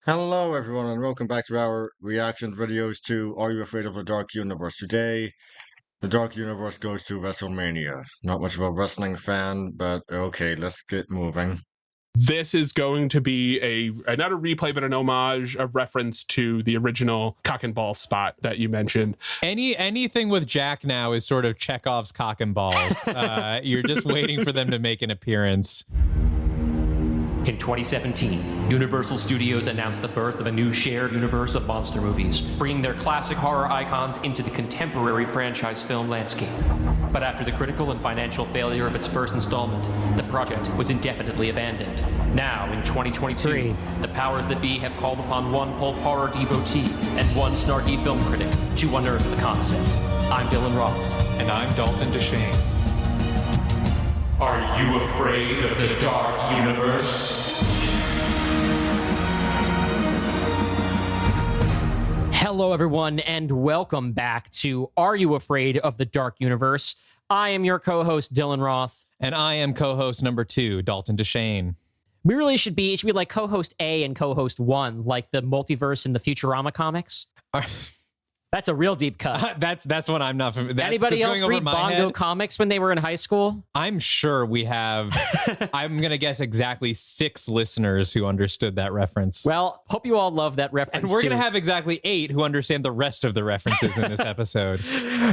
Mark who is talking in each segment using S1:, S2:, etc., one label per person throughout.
S1: Hello, everyone, and welcome back to our reaction videos to Are You Afraid of the Dark Universe? Today, the Dark Universe goes to WrestleMania. Not much of a wrestling fan, but okay, let's get moving.
S2: This is going to be another replay, but an homage, a reference to the original cock and ball spot that you mentioned.
S3: Anything with Jack now is sort of Chekhov's cock and balls. You're just waiting for them to make an appearance.
S4: In 2017, Universal Studios announced the birth of a new shared universe of monster movies, bringing their classic horror icons into the contemporary franchise film landscape. But after the critical and financial failure of its first installment, the project was indefinitely abandoned. Now, in 2022, the powers that be have called upon one pulp horror devotee and one snarky film critic to unearth the concept. I'm Dylan Roth.
S3: And I'm Dalton DeShane.
S4: Are you afraid of the Dark Universe?
S5: Hello, everyone, and welcome back to Are You Afraid of the Dark Universe? I am your co-host, Dylan Roth.
S3: And I am co-host number 2, Dalton DeShane.
S5: We really should be like co-host A and co-host 1, like the multiverse in the Futurama comics. That's a real deep cut.
S3: That's what I'm not familiar.
S5: Anybody else read Bongo comics when they were in high school?
S3: I'm sure we have, I'm going to guess exactly 6 listeners who understood that reference.
S5: Well, hope you all love that reference.
S3: And we're going to have exactly 8 who understand the rest of the references in this episode.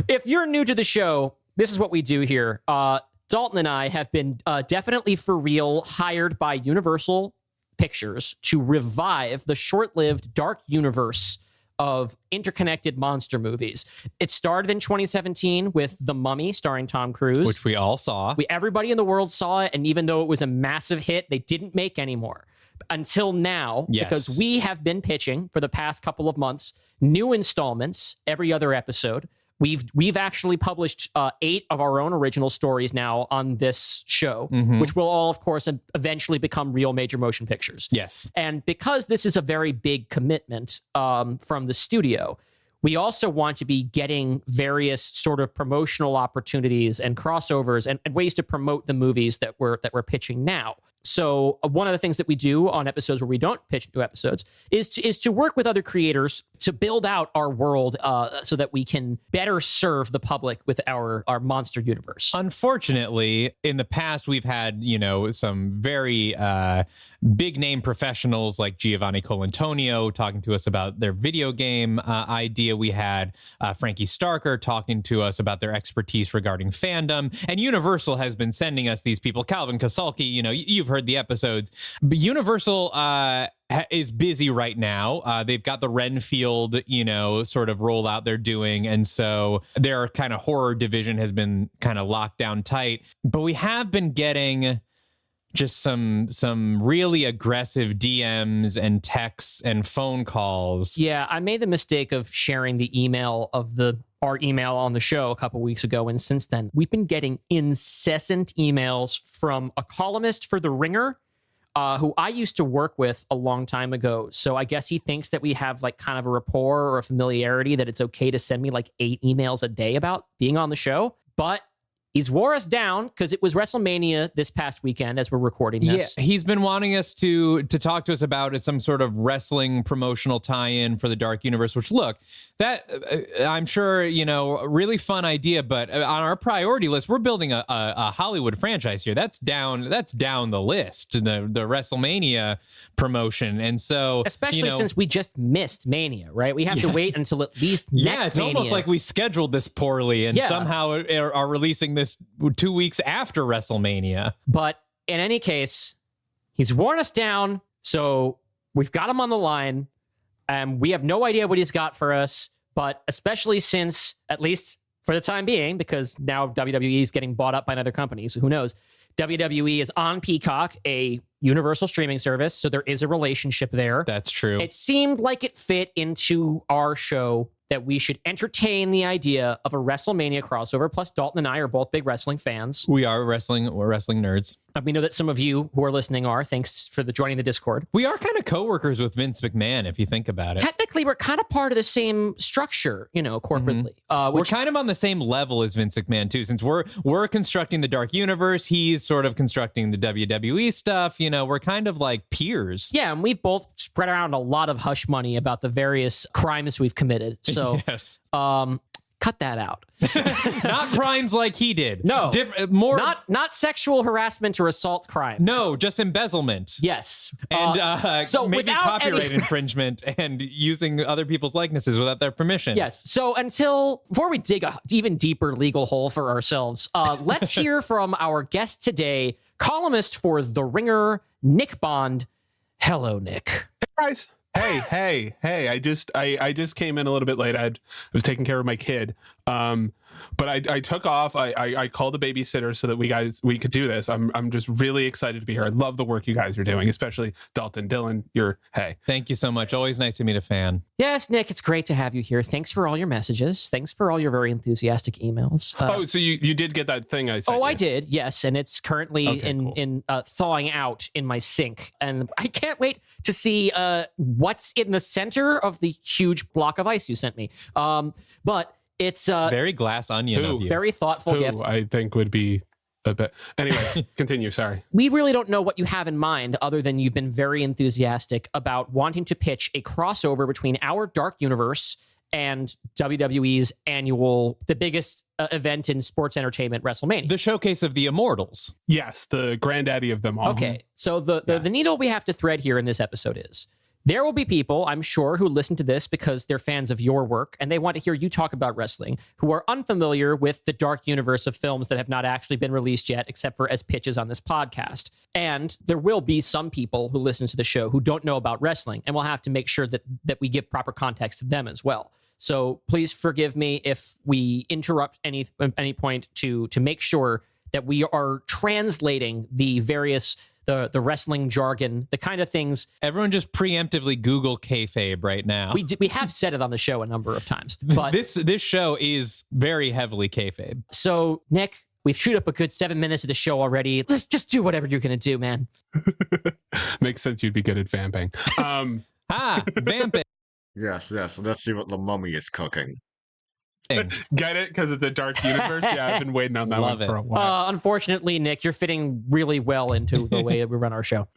S5: If you're new to the show, this is what we do here. Dalton and I have been definitely for real hired by Universal Pictures to revive the short-lived dark universe of interconnected monster movies. It started in 2017 with The Mummy starring Tom Cruise,
S3: which we all saw.
S5: Everybody in the world saw it, and even though it was a massive hit, they didn't make any more until now, because we have been pitching for the past couple of months new installments every other episode. We've actually published 8 of our own original stories now on this show, which will all, of course, eventually become real major motion pictures.
S3: Yes.
S5: And because this is a very big commitment from the studio, we also want to be getting various sort of promotional opportunities and crossovers and ways to promote the movies that we're pitching now. So one of the things that we do on episodes where we don't pitch new episodes is to work with other creators to build out our world so that we can better serve the public with our monster universe.
S3: Unfortunately, in the past, we've had, some very big name professionals like Giovanni Colantonio talking to us about their video game idea. We had Frankie Starker talking to us about their expertise regarding fandom. And Universal has been sending us these people. Calvin Kasulki, you've heard the episodes. But Universal is busy right now. They've got the Renfield, sort of rollout they're doing. And so their kind of horror division has been kind of locked down tight. But we have been getting just some really aggressive DMs and texts and phone calls.
S5: Yeah, I made the mistake of sharing the email of our email on the show a couple weeks ago, and since then we've been getting incessant emails from a columnist for The Ringer, who I used to work with a long time ago. So I guess he thinks that we have like kind of a rapport or a familiarity that it's okay to send me like 8 emails a day about being on the show. But he's wore us down because it was WrestleMania this past weekend as we're recording this.
S3: Yeah, he's been wanting us to talk to us about some sort of wrestling promotional tie-in for the Dark Universe, which, look, that I'm sure, really fun idea, but on our priority list, we're building a Hollywood franchise here. That's down the list, the WrestleMania promotion. And so,
S5: especially since we just missed Mania, right? We have to wait until at least next
S3: Mania. It's
S5: Mania.
S3: Almost like we scheduled this poorly and somehow are releasing this 2 weeks after WrestleMania.
S5: But in any case, he's worn us down, so we've got him on the line, and we have no idea what he's got for us, but especially since, at least for the time being, because now WWE is getting bought up by another company, so who knows, WWE is on Peacock, a Universal streaming service, so there is a relationship there.
S3: That's true.
S5: It seemed like it fit into our show that we should entertain the idea of a WrestleMania crossover. Plus, Dalton and I are both big wrestling fans.
S3: We're wrestling nerds.
S5: We know that some of you who are listening are. Thanks for joining the Discord.
S3: We are kind of coworkers with Vince McMahon, if you think about it.
S5: Technically, we're kind of part of the same structure, corporately.
S3: We're kind of on the same level as Vince McMahon too, since we're constructing the Dark Universe. He's sort of constructing the WWE stuff. We're kind of like peers.
S5: Yeah, and we've both spread around a lot of hush money about the various crimes we've committed. So,
S3: yes.
S5: Cut that out.
S3: Not crimes like he did.
S5: No,
S3: more
S5: not sexual harassment or assault crimes.
S3: No, just embezzlement.
S5: Yes,
S3: and
S5: so
S3: maybe copyright infringement and using other people's likenesses without their permission.
S5: Yes. So before we dig a even deeper legal hole for ourselves, let's hear from our guest today, columnist for The Ringer, Nick Bond. Hello, Nick.
S2: Hey guys. Hey! I just came in a little bit late. I was taking care of my kid, but I took off. I called a babysitter so that we could do this. I'm just really excited to be here. I love the work you guys are doing, especially Dalton, Dylan.
S3: Thank you so much. Always nice to meet a fan.
S5: Yes, Nick, it's great to have you here. Thanks for all your messages. Thanks for all your very enthusiastic emails.
S2: So you did get that thing I sent.
S5: I did. Yes, and it's currently in thawing out in my sink, and I can't wait to see what's in the center of the huge block of ice you sent me. But it's
S3: very glass onion of you.
S5: Very thoughtful gift.
S2: I think would be a bit. Anyway, continue. Sorry.
S5: We really don't know what you have in mind, other than you've been very enthusiastic about wanting to pitch a crossover between our Dark Universe and WWE's the biggest event in sports entertainment, WrestleMania.
S3: The showcase of the Immortals.
S2: Yes, the granddaddy of them all.
S5: Okay, so the needle we have to thread here in this episode is there will be people, I'm sure, who listen to this because they're fans of your work and they want to hear you talk about wrestling, who are unfamiliar with the dark universe of films that have not actually been released yet, except for as pitches on this podcast. And there will be some people who listen to the show who don't know about wrestling, and we'll have to make sure that we give proper context to them as well. So please forgive me if we interrupt any point to make sure that we are translating the various the wrestling jargon, the kind of things.
S3: Everyone just preemptively Google kayfabe right now.
S5: We have said it on the show a number of times, but
S3: this show is very heavily kayfabe.
S5: So Nick, we've chewed up a good 7 minutes of the show already. Let's just do whatever you're gonna do, man.
S2: Makes sense. You'd be good at vamping.
S3: Vamping.
S1: Yes. Let's see what the mummy is cooking.
S2: Get it? Because it's the Dark Universe? Yeah, I've been waiting on that one for a while.
S5: Unfortunately, Nick, you're fitting really well into the way that we run our show.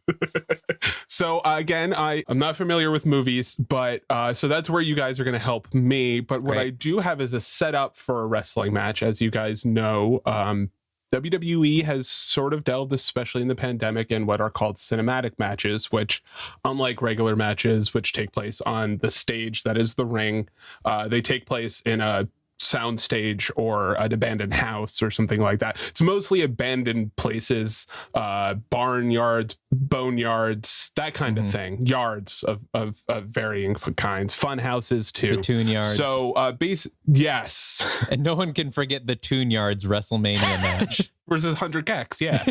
S2: So again, I'm not familiar with movies, but so that's where you guys are going to help me. But what I do have is a setup for a wrestling match. As you guys know, WWE has sort of delved, especially in the pandemic, in what are called cinematic matches, which, unlike regular matches, which take place on the stage that is the ring, they take place in a soundstage or an abandoned house or something like that. It's mostly abandoned places, barnyards, boneyards, that kind of thing. Yards of varying kinds. Fun houses too.
S3: The Toon Yards.
S2: So yes.
S3: And no one can forget the Toon Yards WrestleMania match.
S2: Versus 100 Gex, yeah.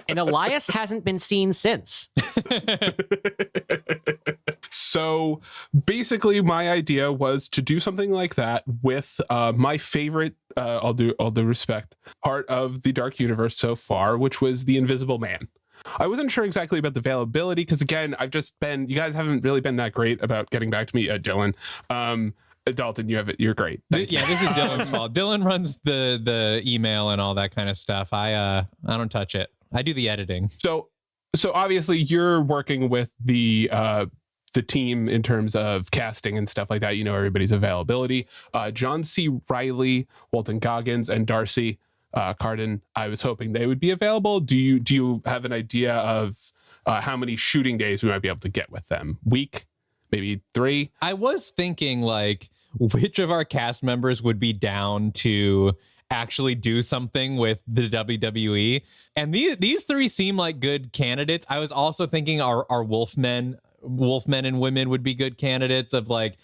S5: And Elias hasn't been seen since.
S2: So basically my idea was to do something like that with my favorite, all due respect, part of the Dark Universe so far, which was the Invisible Man. I wasn't sure exactly about the availability because, again, you guys haven't really been that great about getting back to me, Dylan. Dalton, you're great.
S3: Yeah, this is Dylan's fault. Dylan runs the email and all that kind of stuff. I don't touch it. I do the editing.
S2: So obviously you're working with the team in terms of casting and stuff like that. You know everybody's availability. John C. Reilly, Walton Goggins, and Darcy Carden. I was hoping they would be available. Do you have an idea of how many shooting days we might be able to get with them? Week? Maybe 3?
S3: I was thinking, like, which of our cast members would be down to actually do something with the WWE? And these 3 seem like good candidates. I was also thinking our Wolfmen and women would be good candidates of, like,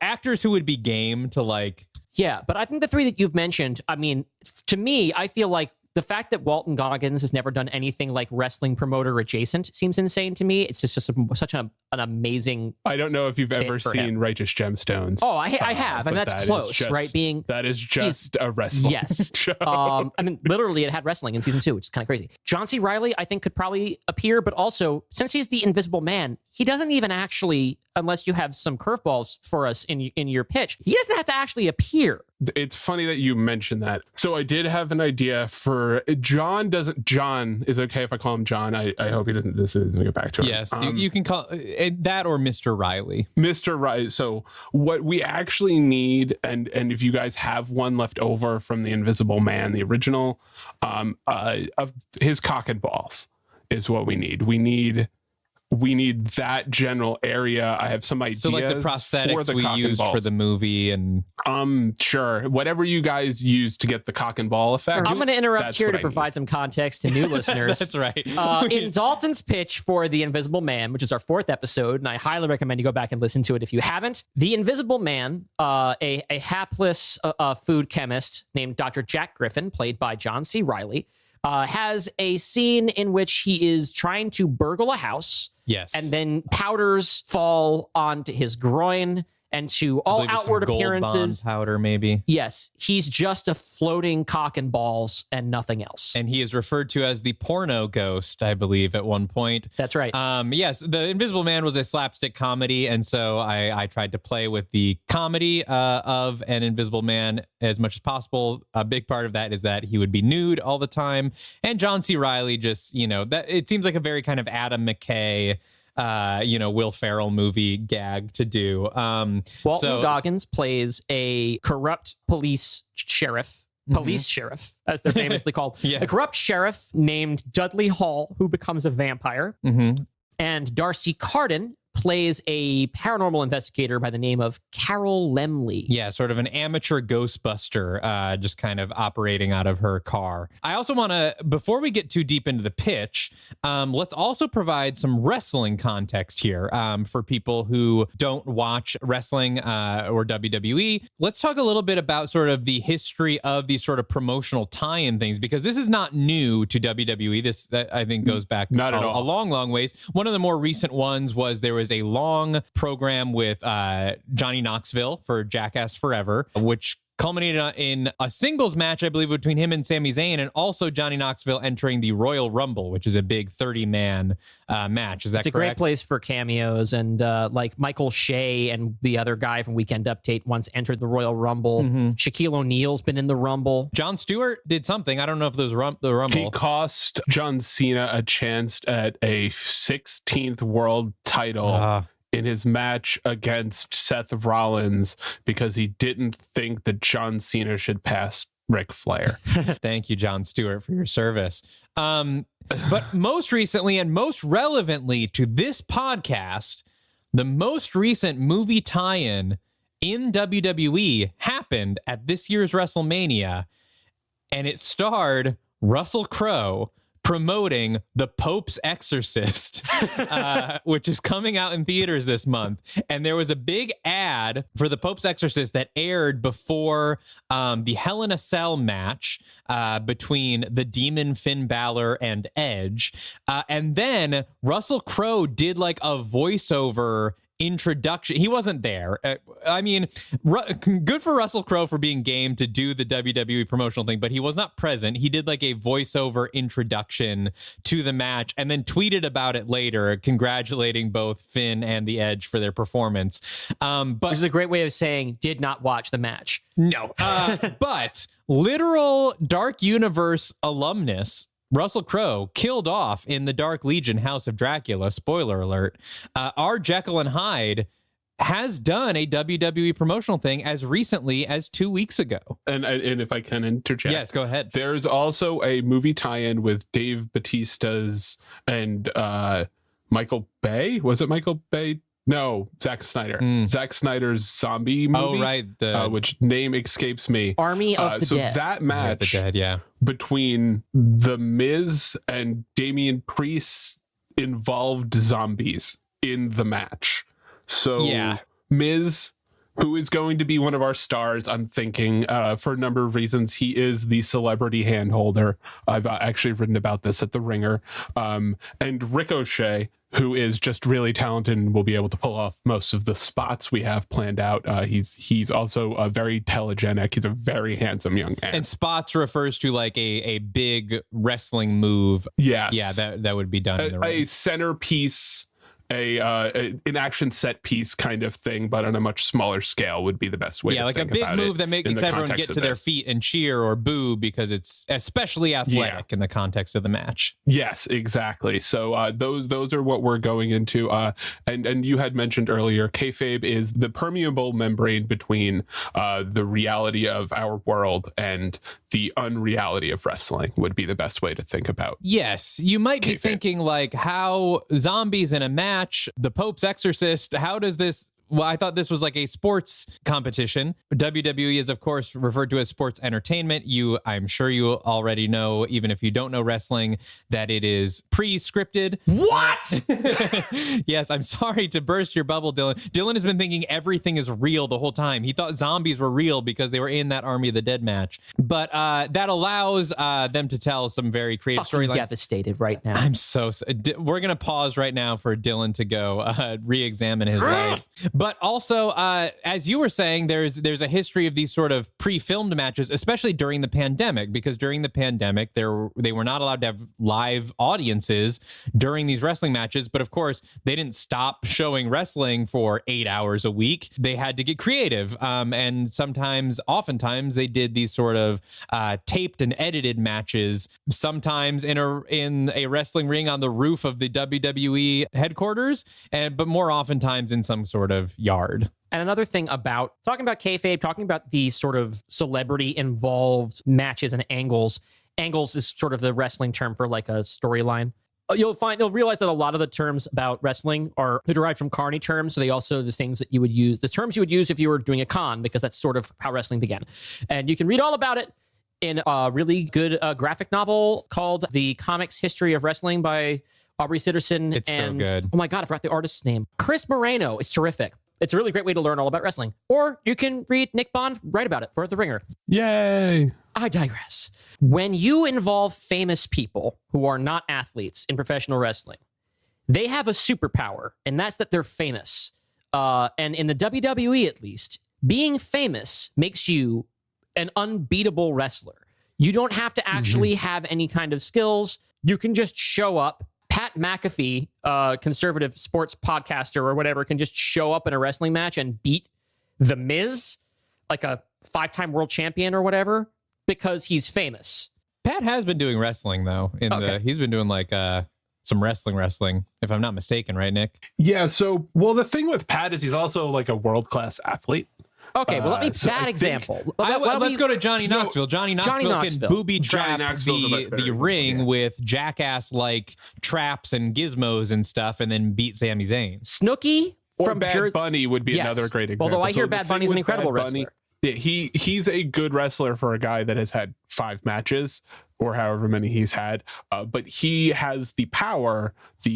S3: actors who would be game to, like...
S5: Yeah, but I think the 3 that you've mentioned, I mean, to me, I feel like The fact that Walton Goggins has never done anything like wrestling promoter adjacent seems insane to me. It's just such an amazing.
S2: I don't know if you've
S5: fit
S2: ever
S5: for
S2: seen
S5: him.
S2: Righteous Gemstones.
S5: Oh, I have, and
S2: but
S5: that's
S2: that is
S5: close,
S2: just-
S5: right? Being
S2: that is just a wrestling
S5: yes.
S2: show.
S5: I mean, literally, it had wrestling in season 2, which is kind of crazy. John C. Reilly, I think, could probably appear, but also since he's the Invisible Man, he doesn't even actually, unless you have some curveballs for us in your pitch, he doesn't have to actually appear.
S2: It's funny that you mentioned that. So I did have an idea for John. John is okay if I call him John. I hope he doesn't. This is gonna get back to him.
S3: Yes, you can call that or Mr. Riley.
S2: Mr. Right. So what we actually need, and if you guys have one left over from the Invisible Man, the original, of his cock and balls is what we need. We need that general area. I have some ideas.
S3: So like the
S2: for
S3: prosthetics
S2: the
S3: we
S2: cock and
S3: used for
S2: balls.
S3: the movie and
S2: Sure. Whatever you guys use to get the cock and ball effect.
S5: I'm going to interrupt
S2: that's
S5: here
S2: what
S5: to
S2: I
S5: provide some context to new listeners.
S3: that's right.
S5: In Dalton's pitch for The Invisible Man, which is our 4th episode, and I highly recommend you go back and listen to it if you haven't. The Invisible Man, a hapless food chemist named Dr. Jack Griffin, played by John C. Reilly, has a scene in which he is trying to burgle a house.
S3: Yes.
S5: And then powders fall onto his groin and to
S3: I
S5: all
S3: believe it's some
S5: outward
S3: Gold
S5: appearances.
S3: Bond powder, maybe.
S5: Yes, he's just a floating cock and balls and nothing else.
S3: And he is referred to as the porno ghost, I believe, at one point.
S5: That's right.
S3: Yes, The Invisible Man was a slapstick comedy, and so I tried to play with the comedy of an Invisible Man as much as possible. A big part of that is that he would be nude all the time, and John C. Reilly just, that it seems like a very kind of Adam McKay, Will Ferrell movie gag to do.
S5: Walton Goggins plays a corrupt police sheriff, as they're famously called.
S3: Yes.
S5: A corrupt sheriff named Dudley Hall, who becomes a vampire.
S3: Mm-hmm.
S5: And Darcy Carden plays a paranormal investigator by the name of Carol Lemley.
S3: Yeah, sort of an amateur Ghostbuster, just kind of operating out of her car. I also want to, before we get too deep into the pitch, let's also provide some wrestling context here for people who don't watch wrestling or WWE. Let's talk a little bit about sort of the history of these sort of promotional tie-in things, because this is not new to WWE. This, I think, goes back
S2: Not at all.
S3: a long, long ways. One of the more recent ones was there was a long program with Johnny Knoxville for Jackass Forever, which culminated in a singles match, I believe, between him and Sami Zayn, and also Johnny Knoxville entering the Royal Rumble, which is a big 30-man match. Is that correct?
S5: It's a great place for cameos, and like Michael Shea and the other guy from Weekend Update once entered the Royal Rumble.
S3: Mm-hmm.
S5: Shaquille O'Neal's been in the Rumble.
S3: Jon Stewart did something. I don't know if it was the Rumble.
S2: He cost John Cena a chance at a 16th world title in his match against Seth Rollins because he didn't think that John Cena should pass Ric Flair.
S3: Thank you, Jon Stewart, for your service. But most recently and most relevantly to this podcast, the most recent movie tie-in in WWE happened at this year's WrestleMania, and it starred Russell Crowe promoting The Pope's Exorcist, which is coming out in theaters this month. And there was a big ad for The Pope's Exorcist that aired before the Hell in a Cell match between the Demon Finn Balor and Edge. And then Russell Crowe did like a voiceover introduction. He wasn't there. I mean, good for Russell Crowe for being game to do the WWE promotional thing, but he was not present. He did like a voiceover introduction to the match and then tweeted about it later, congratulating both Finn and the Edge for their performance. But
S5: Which is a great way of saying did not watch the match.
S3: no, but literal Dark Universe alumnus Russell Crowe killed off in the Dark Legion House of Dracula. Spoiler alert. Our Jekyll and Hyde has done a WWE promotional thing as recently as 2 weeks ago.
S2: And if I can interject.
S3: Yes, go ahead.
S2: There's also a movie tie-in with Dave Bautista's and Michael Bay. Was it Michael Bay? No, Zack Snyder. Zack Snyder's zombie movie.
S3: Oh, right.
S2: Which name escapes me.
S5: Army of the
S2: so
S5: Dead.
S2: that
S3: The
S2: match
S3: Dead, yeah.
S2: between The Miz and Damian Priest involved zombies in the match. So
S3: Yeah.
S2: Miz who is going to be one of our stars. I'm thinking for a number of reasons. He is the celebrity hand holder. I've actually written about this at The Ringer. And Ricochet, who is just really talented and will be able to pull off most of the spots we have planned out. He's also very telegenic. He's a very handsome young man.
S3: And spots refers to like a big wrestling move.
S2: Yes.
S3: Yeah, that would be done in the ring.
S2: A centerpiece, an action set piece kind of thing, but on a much smaller scale would be the best way.
S3: Yeah,
S2: to
S3: like a
S2: think
S3: big
S2: about
S3: move that makes everyone get to their feet and cheer or boo because it's especially athletic in the context of the match.
S2: Yes, exactly. So those are what we're going into. And you had mentioned earlier, kayfabe is the permeable membrane between the reality of our world and the unreality of wrestling would be the best way to think about.
S3: Yes, you might be
S2: kayfabe.
S3: thinking like how zombies in a match, the Pope's exorcist, how does this... Well, I thought this was like a sports competition. WWE is, of course, referred to as sports entertainment. I'm sure you already know, even if you don't know wrestling, that it is pre-scripted.
S5: What?
S3: Yes, I'm sorry to burst your bubble, Dylan. Dylan has been thinking everything is real the whole time. He thought zombies were real because they were in that Army of the Dead match. But that allows them to tell some very creative storylines.
S5: Devastated right now.
S3: I'm we're going to pause right now for Dylan to go re-examine his life. But also, as you were saying, there's a history of these sort of pre-filmed matches, especially during the pandemic, because during the pandemic, they were not allowed to have live audiences during these wrestling matches. But of course, they didn't stop showing wrestling for 8 hours a week. They had to get creative. And oftentimes, they did these sort of taped and edited matches, sometimes in a wrestling ring on the roof of the WWE headquarters, but more oftentimes in some sort of yard.
S5: And another thing about talking about kayfabe, talking about the sort of celebrity involved matches and angles. Angles is sort of the wrestling term for like a storyline. You'll realize that a lot of the terms about wrestling are derived from Carney terms. So they also the things that you would use, the terms you would use if you were doing a con, because that's sort of how wrestling began. And you can read all about it in a really good graphic novel called The Comics History of Wrestling by Aubrey Sitterson.
S3: It's so good.
S5: Oh my God, I forgot the artist's name. Chris Moreno. It's terrific. It's a really great way to learn all about wrestling. Or you can read Nick Bond write about it for The Ringer.
S2: Yay!
S5: I digress. When you involve famous people who are not athletes in professional wrestling, they have a superpower, and that's that they're famous. And in the WWE, at least, being famous makes you an unbeatable wrestler. You don't have to actually have any kind of skills. You can just show up. Pat McAfee, conservative sports podcaster or whatever, can just show up in a wrestling match and beat The Miz, like a 5-time world champion or whatever, because he's famous.
S3: Pat has been doing wrestling, though. He's been doing like some wrestling, if I'm not mistaken, right, Nick?
S2: Yeah, the thing with Pat is he's also like a world-class athlete.
S5: Okay, well, let me
S2: so
S5: bad
S2: I
S5: example.
S3: Let's go to Johnny Knoxville. Johnny Knoxville can booby trap the ring with jackass-like traps and gizmos and stuff, and then beat Sami Zayn.
S5: Snooki
S2: Or
S5: from
S2: Bad Bunny would be another great example.
S5: Although I hear Bad Bunny's an incredible wrestler.
S2: Yeah, he's a good wrestler for a guy that has had 5 matches or however many he's had. But he has the power,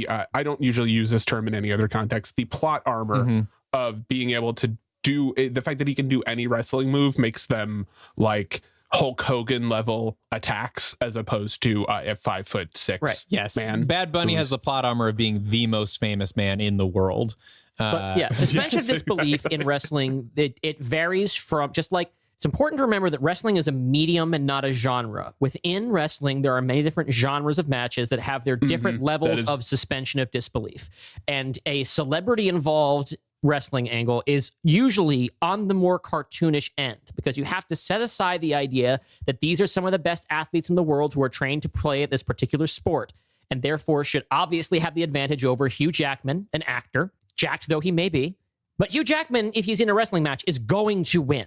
S2: I don't usually use this term in any other context, the plot armor of being able to do the fact that he can do any wrestling move makes them like Hulk Hogan level attacks as opposed to a 5'6"
S3: right. Yes.
S2: man.
S3: Bad Bunny has the plot armor of being the most famous man in the world.
S5: But yeah, suspension of disbelief in wrestling, it varies from just like, it's important to remember that wrestling is a medium and not a genre. Within wrestling, there are many different genres of matches that have their different levels of suspension of disbelief. And a celebrity involved wrestling angle is usually on the more cartoonish end, because you have to set aside the idea that these are some of the best athletes in the world who are trained to play at this particular sport, and therefore should obviously have the advantage over Hugh Jackman, an actor, jacked though he may be. But Hugh Jackman, if he's in a wrestling match, is going to win.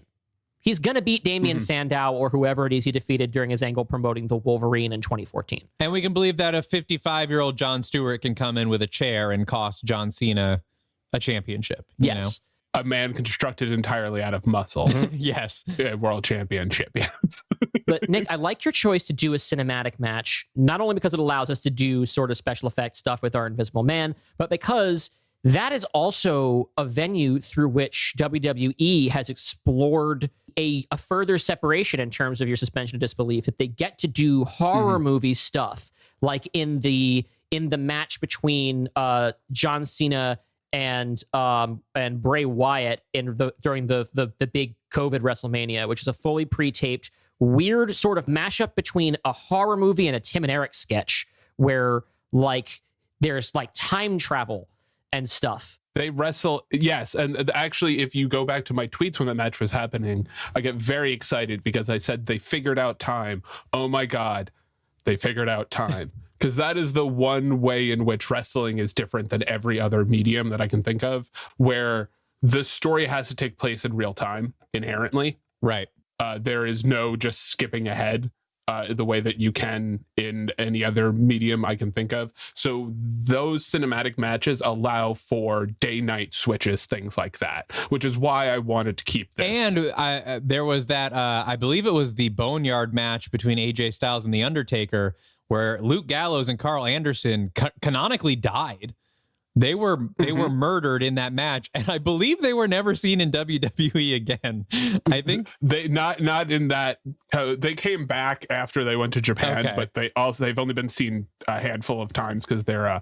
S5: He's going to beat Damian Sandow or whoever it is he defeated during his angle promoting the Wolverine in 2014.
S3: And we can believe that a 55-year-old Jon Stewart can come in with a chair and cost John Cena a championship. You know?
S2: A man constructed entirely out of muscle.
S3: Yes.
S2: World championship. Yeah.
S5: But Nick, I like your choice to do a cinematic match, not only because it allows us to do sort of special effects stuff with our Invisible Man, but because that is also a venue through which WWE has explored a further separation in terms of your suspension of disbelief. That they get to do horror movie stuff, like in the match between John Cena and Bray Wyatt during the big COVID WrestleMania, which is a fully pre-taped weird sort of mashup between a horror movie and a Tim and Eric sketch, where like there's like time travel and stuff.
S2: They wrestle, yes. And actually, if you go back to my tweets when that match was happening, I get very excited because I said they figured out time. Oh my God, they figured out time. Because that is the one way in which wrestling is different than every other medium that I can think of, where the story has to take place in real time inherently.
S3: Right.
S2: There is no just skipping ahead the way that you can in any other medium I can think of. So those cinematic matches allow for day-night switches, things like that, which is why I wanted to keep this.
S3: And there was that, I believe it was the Boneyard match between AJ Styles and The Undertaker, where Luke Gallows and Carl Anderson canonically died. They were murdered in that match, and I believe they were never seen in WWE again. I think
S2: they not in that they came back after they went to Japan, but they've only been seen a handful of times because they're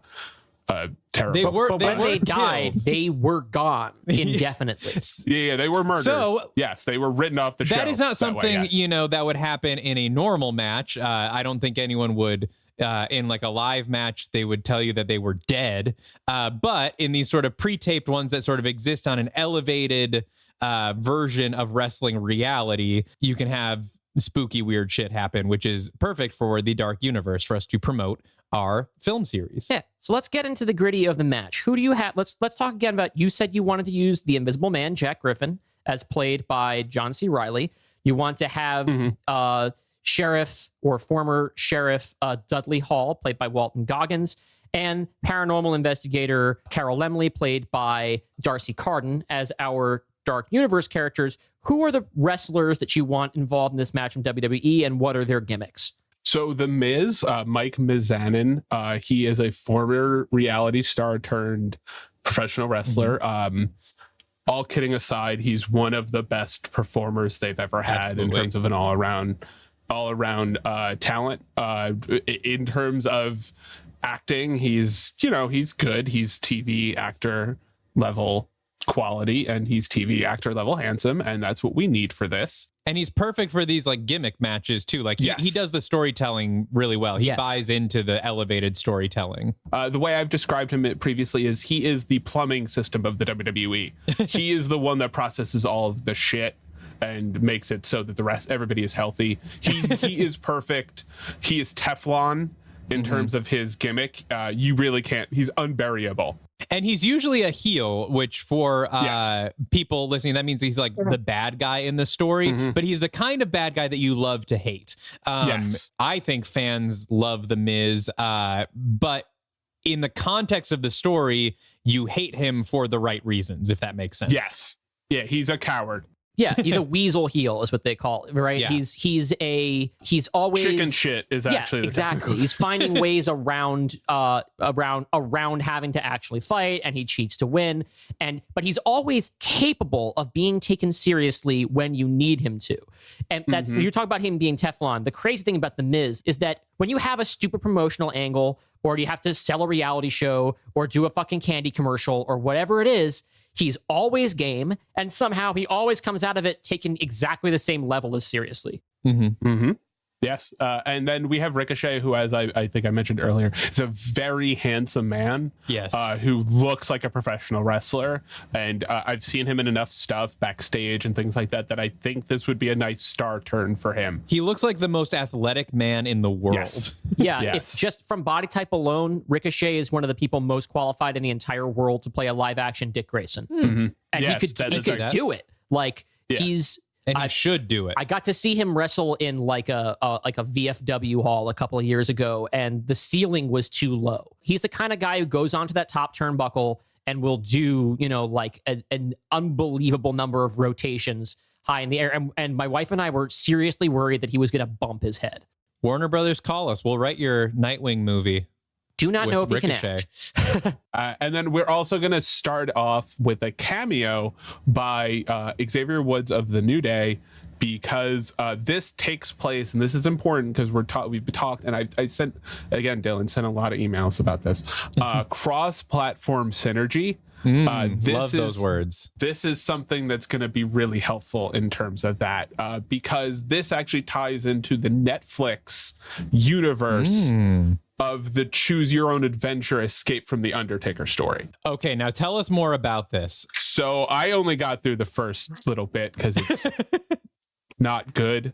S2: terrible.
S5: But when they died, they were gone indefinitely.
S2: Yeah, they were murdered. So yes, they were written off the show.
S3: That is not something that would happen in a normal match. I don't think anyone would. In like a live match, they would tell you that they were dead. But in these sort of pre-taped ones that sort of exist on an elevated version of wrestling reality, you can have spooky, weird shit happen, which is perfect for the Dark Universe for us to promote our film series.
S5: Yeah. So let's get into the gritty of the match. Who do you have? Let's talk again about, you said you wanted to use the Invisible Man, Jack Griffin, as played by John C. Reilly. You want to have Sheriff or former Sheriff Dudley Hall, played by Walton Goggins, and paranormal investigator Carol Lemley, played by Darcy Carden, as our Dark Universe characters. Who are the wrestlers that you want involved in this match from WWE, and what are their gimmicks?
S2: So the Miz, Mike Mizanin, he is a former reality star turned professional wrestler. All kidding aside, he's one of the best performers they've ever had in terms of an all-around talent. In terms of acting, he's good. He's TV actor level quality, and he's TV actor level handsome, and that's what we need for this.
S3: And he's perfect for these like gimmick matches too. Like he does the storytelling really well. He buys into the elevated storytelling.
S2: The way I've described him previously is he is the plumbing system of the WWE. He is the one that processes all of the shit and makes it so that everybody is healthy. He is perfect. He is Teflon in terms of his gimmick. You really can't. He's unburyable.
S3: And he's usually a heel, which for people listening, that means he's like the bad guy in the story, but he's the kind of bad guy that you love to hate. I think fans love The Miz, but in the context of the story, you hate him for the right reasons, if that makes sense.
S2: Yes. Yeah, he's a coward.
S5: Yeah, he's a weasel heel is what they call it, right?
S3: Yeah.
S5: He's always
S2: chicken shit is actually the
S5: exactly. He's finding ways around having to actually fight, and he cheats to win. But he's always capable of being taken seriously when you need him to. And that's you talk about him being Teflon. The crazy thing about The Miz is that when you have a stupid promotional angle, or you have to sell a reality show, or do a fucking candy commercial, or whatever it is, he's always game, and somehow he always comes out of it taken exactly the same level as seriously.
S2: Yes. And then we have Ricochet, who, as I think I mentioned earlier, is a very handsome man.
S3: Yes.
S2: Who looks like a professional wrestler. And I've seen him in enough stuff backstage and things like that I think this would be a nice star turn for him.
S3: He looks like the most athletic man in the world.
S2: Yes.
S5: Yeah. If just from body type alone, Ricochet is one of the people most qualified in the entire world to play a live action Dick Grayson. And he could do it. Like he's...
S3: And he should do it.
S5: I got to see him wrestle in like a VFW hall a couple of years ago, and the ceiling was too low. He's the kind of guy who goes onto that top turnbuckle and will do, like an unbelievable number of rotations high in the air. And my wife and I were seriously worried that he was going to bump his head.
S3: Warner Brothers, call us. We'll write your Nightwing movie.
S5: Do not know if he can
S3: Ricochet.
S5: act.
S2: And then we're also going to start off with a cameo by Xavier Woods of the New Day, because this takes place, and this is important because we've talked, and I sent, again, Dylan sent a lot of emails about this, cross-platform synergy.
S3: Love those words.
S2: This is something that's going to be really helpful in terms of that, because this actually ties into the Netflix universe of the choose your own adventure escape from the Undertaker story.
S3: Okay, now tell us more about this.
S2: So I only got through the first little bit because it's not good.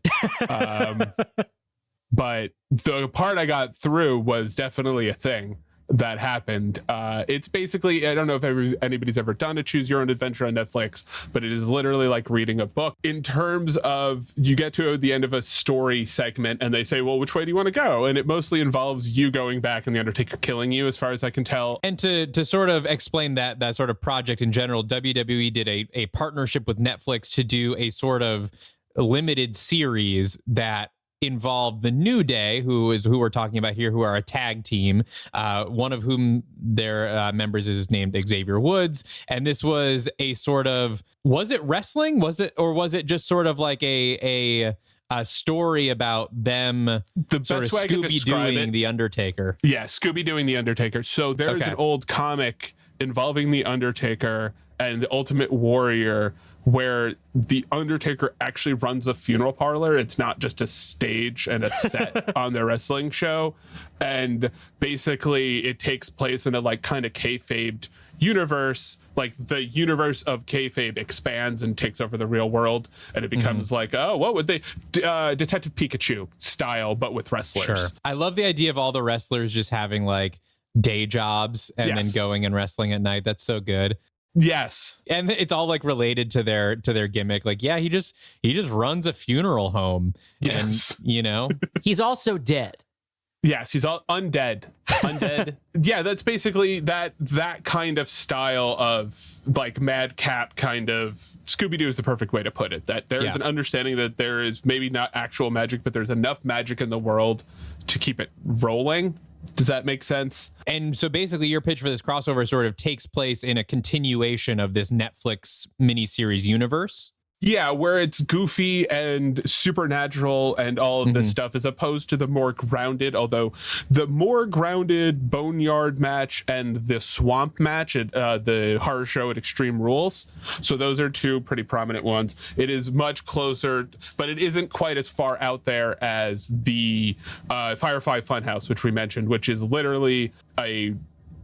S2: But the part I got through was definitely a thing that happened. It's basically, I don't know if anybody's ever done a choose your own adventure on Netflix, but it is literally like reading a book in terms of you get to the end of a story segment and they say, well, which way do you want to go? And it mostly involves you going back and the Undertaker killing you, as far as I can tell.
S3: And to sort of explain that sort of project in general, WWE did a partnership with Netflix to do a sort of limited series that involved the New Day, who we're talking about here, who are a tag team, one of whom their members is named Xavier Woods. And this was a sort of, was it wrestling? Was it just sort of like a story about them
S2: The
S3: sort of
S2: best way I can describe
S3: Scooby-Dooing
S2: it,
S3: the Undertaker?
S2: yeah, Scooby-Dooing the Undertaker. So there's
S3: Okay.
S2: an old comic involving the Undertaker and the Ultimate Warrior, where the Undertaker actually runs a funeral parlor. It's not just a stage and a set on their wrestling show. And basically it takes place in a like kind of kayfabed universe. Like the universe of kayfabe expands and takes over the real world. And it becomes like, oh, what would they, Detective Pikachu style, but with wrestlers.
S3: Sure. I love the idea of all the wrestlers just having like day jobs and then
S2: Yes.
S3: going and wrestling at night. That's so good.
S2: Yes.
S3: And it's all like related to their gimmick. Like, yeah, he just runs a funeral home.
S2: Yes.
S3: And, you know,
S5: He's also dead.
S2: Yes, he's all undead. Undead. Yeah, that's basically that kind of style of like madcap kind of Scooby-Doo is the perfect way to put it. That there's an understanding that there is maybe not actual magic, but there's enough magic in the world to keep it rolling. Does that make sense?
S3: and so basically your pitch for this crossover sort of takes place in a continuation of this Netflix miniseries universe.
S2: Yeah, where it's goofy and supernatural and all of this stuff, as opposed to the more grounded, although the more grounded Boneyard match and the Swamp match at the horror show at Extreme Rules. So those are two pretty prominent ones. It is much closer, but it isn't quite as far out there as the Firefly Funhouse, which we mentioned, which is literally a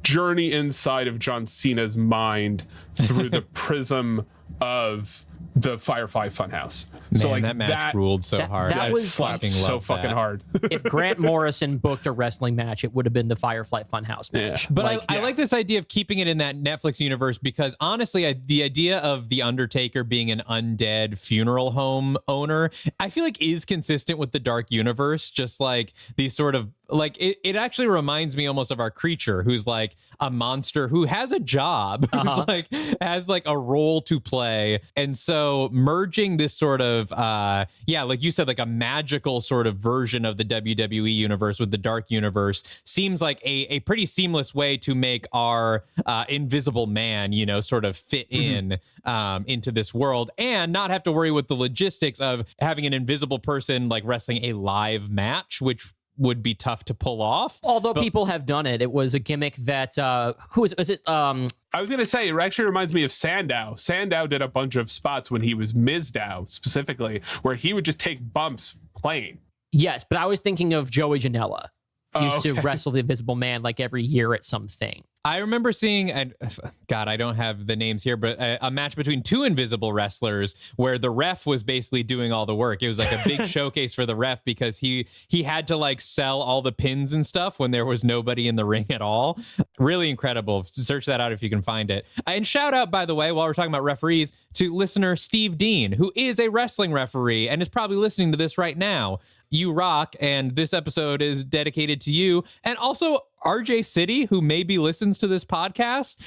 S2: journey inside of John Cena's mind through the prism of the Firefly Funhouse.
S3: Man,
S2: So like
S3: that match ruled so hard.
S5: that
S3: I
S5: was
S3: fucking
S2: so
S3: love
S2: fucking
S3: that.
S2: hard.
S5: If Grant Morrison booked a wrestling match, it would have been the Firefly Funhouse match.
S2: Yeah.
S3: But
S5: Like,
S3: I like this idea of keeping it in that Netflix universe because honestly, the idea of the Undertaker being an undead funeral home owner, I feel like is consistent with the Dark Universe. Just like these sort of like it actually reminds me almost of our creature, who's like a monster who has a job, who's like has like a role to play, and so merging this sort of like you said, like a magical sort of version of the WWE universe with the Dark Universe seems like a pretty seamless way to make our Invisible Man, you know, sort of fit in into this world and not have to worry with the logistics of having an invisible person like wrestling a live match, which would be tough to pull off.
S5: Although people have done it, it was a gimmick that who is it?
S2: I was gonna say it actually reminds me of Sandow. Sandow did a bunch of spots when he was Mizdow specifically, where he would just take bumps playing.
S5: Yes, but I was thinking of Joey Janela. Used to
S2: okay.
S5: wrestle the Invisible Man like every year at something.
S3: I remember seeing, God, I don't have the names here, but a match between two invisible wrestlers where the ref was basically doing all the work. It was like a big showcase for the ref because he had to like sell all the pins and stuff when there was nobody in the ring at all. Really incredible. Search that out if you can find it. And shout out, by the way, while we're talking about referees, to listener Steve Dean, who is a wrestling referee and is probably listening to this right now. You rock, and this episode is dedicated to you. And also RJ City, who maybe listens to this podcast.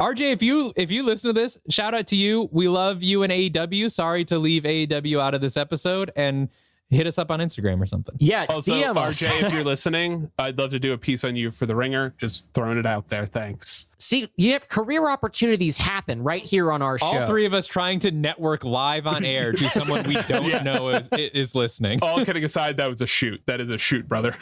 S3: RJ, if you listen to this, shout out to you. We love you and AEW. Sorry to leave AEW out of this episode. And hit us up on Instagram or something.
S5: Yeah,
S2: Also,
S5: DM us.
S2: RJ, if you're listening, I'd love to do a piece on you for the Ringer. Just throwing it out there. Thanks.
S5: See, you have career opportunities happen right here on our show.
S3: All three of us trying to network live on air to someone we don't know is listening.
S2: All kidding aside, that was a shoot. That is a shoot, brother.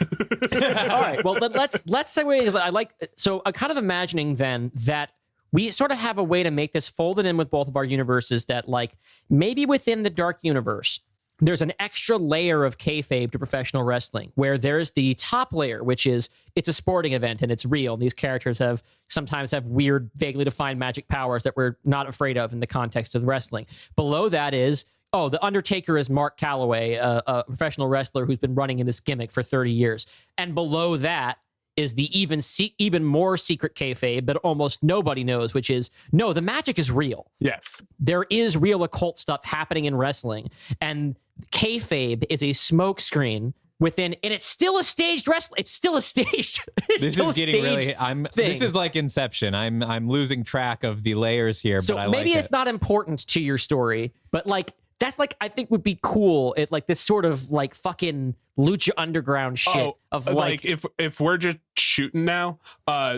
S5: All right. Well, then let's segue. I like, so I'm kind of imagining then that we sort of have a way to make this folded in with both of our universes, that like maybe within the Dark Universe, there's an extra layer of kayfabe to professional wrestling, where there's the top layer, which is it's a sporting event and it's real. And these characters sometimes have weird, vaguely defined magic powers that we're not afraid of in the context of wrestling. Below that is, oh, the Undertaker is Mark Calloway, a professional wrestler who's been running in this gimmick for 30 years. And below that is the even more secret kayfabe that almost nobody knows, which is, no, the magic is real.
S2: Yes.
S5: There is real occult stuff happening in wrestling, and kayfabe is a smokescreen within, and it's still a staged wrestling. It's still a staged.
S3: This is getting really. This is like Inception. I'm losing track of the layers here.
S5: So
S3: but I
S5: maybe
S3: like
S5: it's not important to your story, but like that's like I think would be cool. It like this sort of like fucking Lucha Underground shit of like
S2: if we're just shooting now.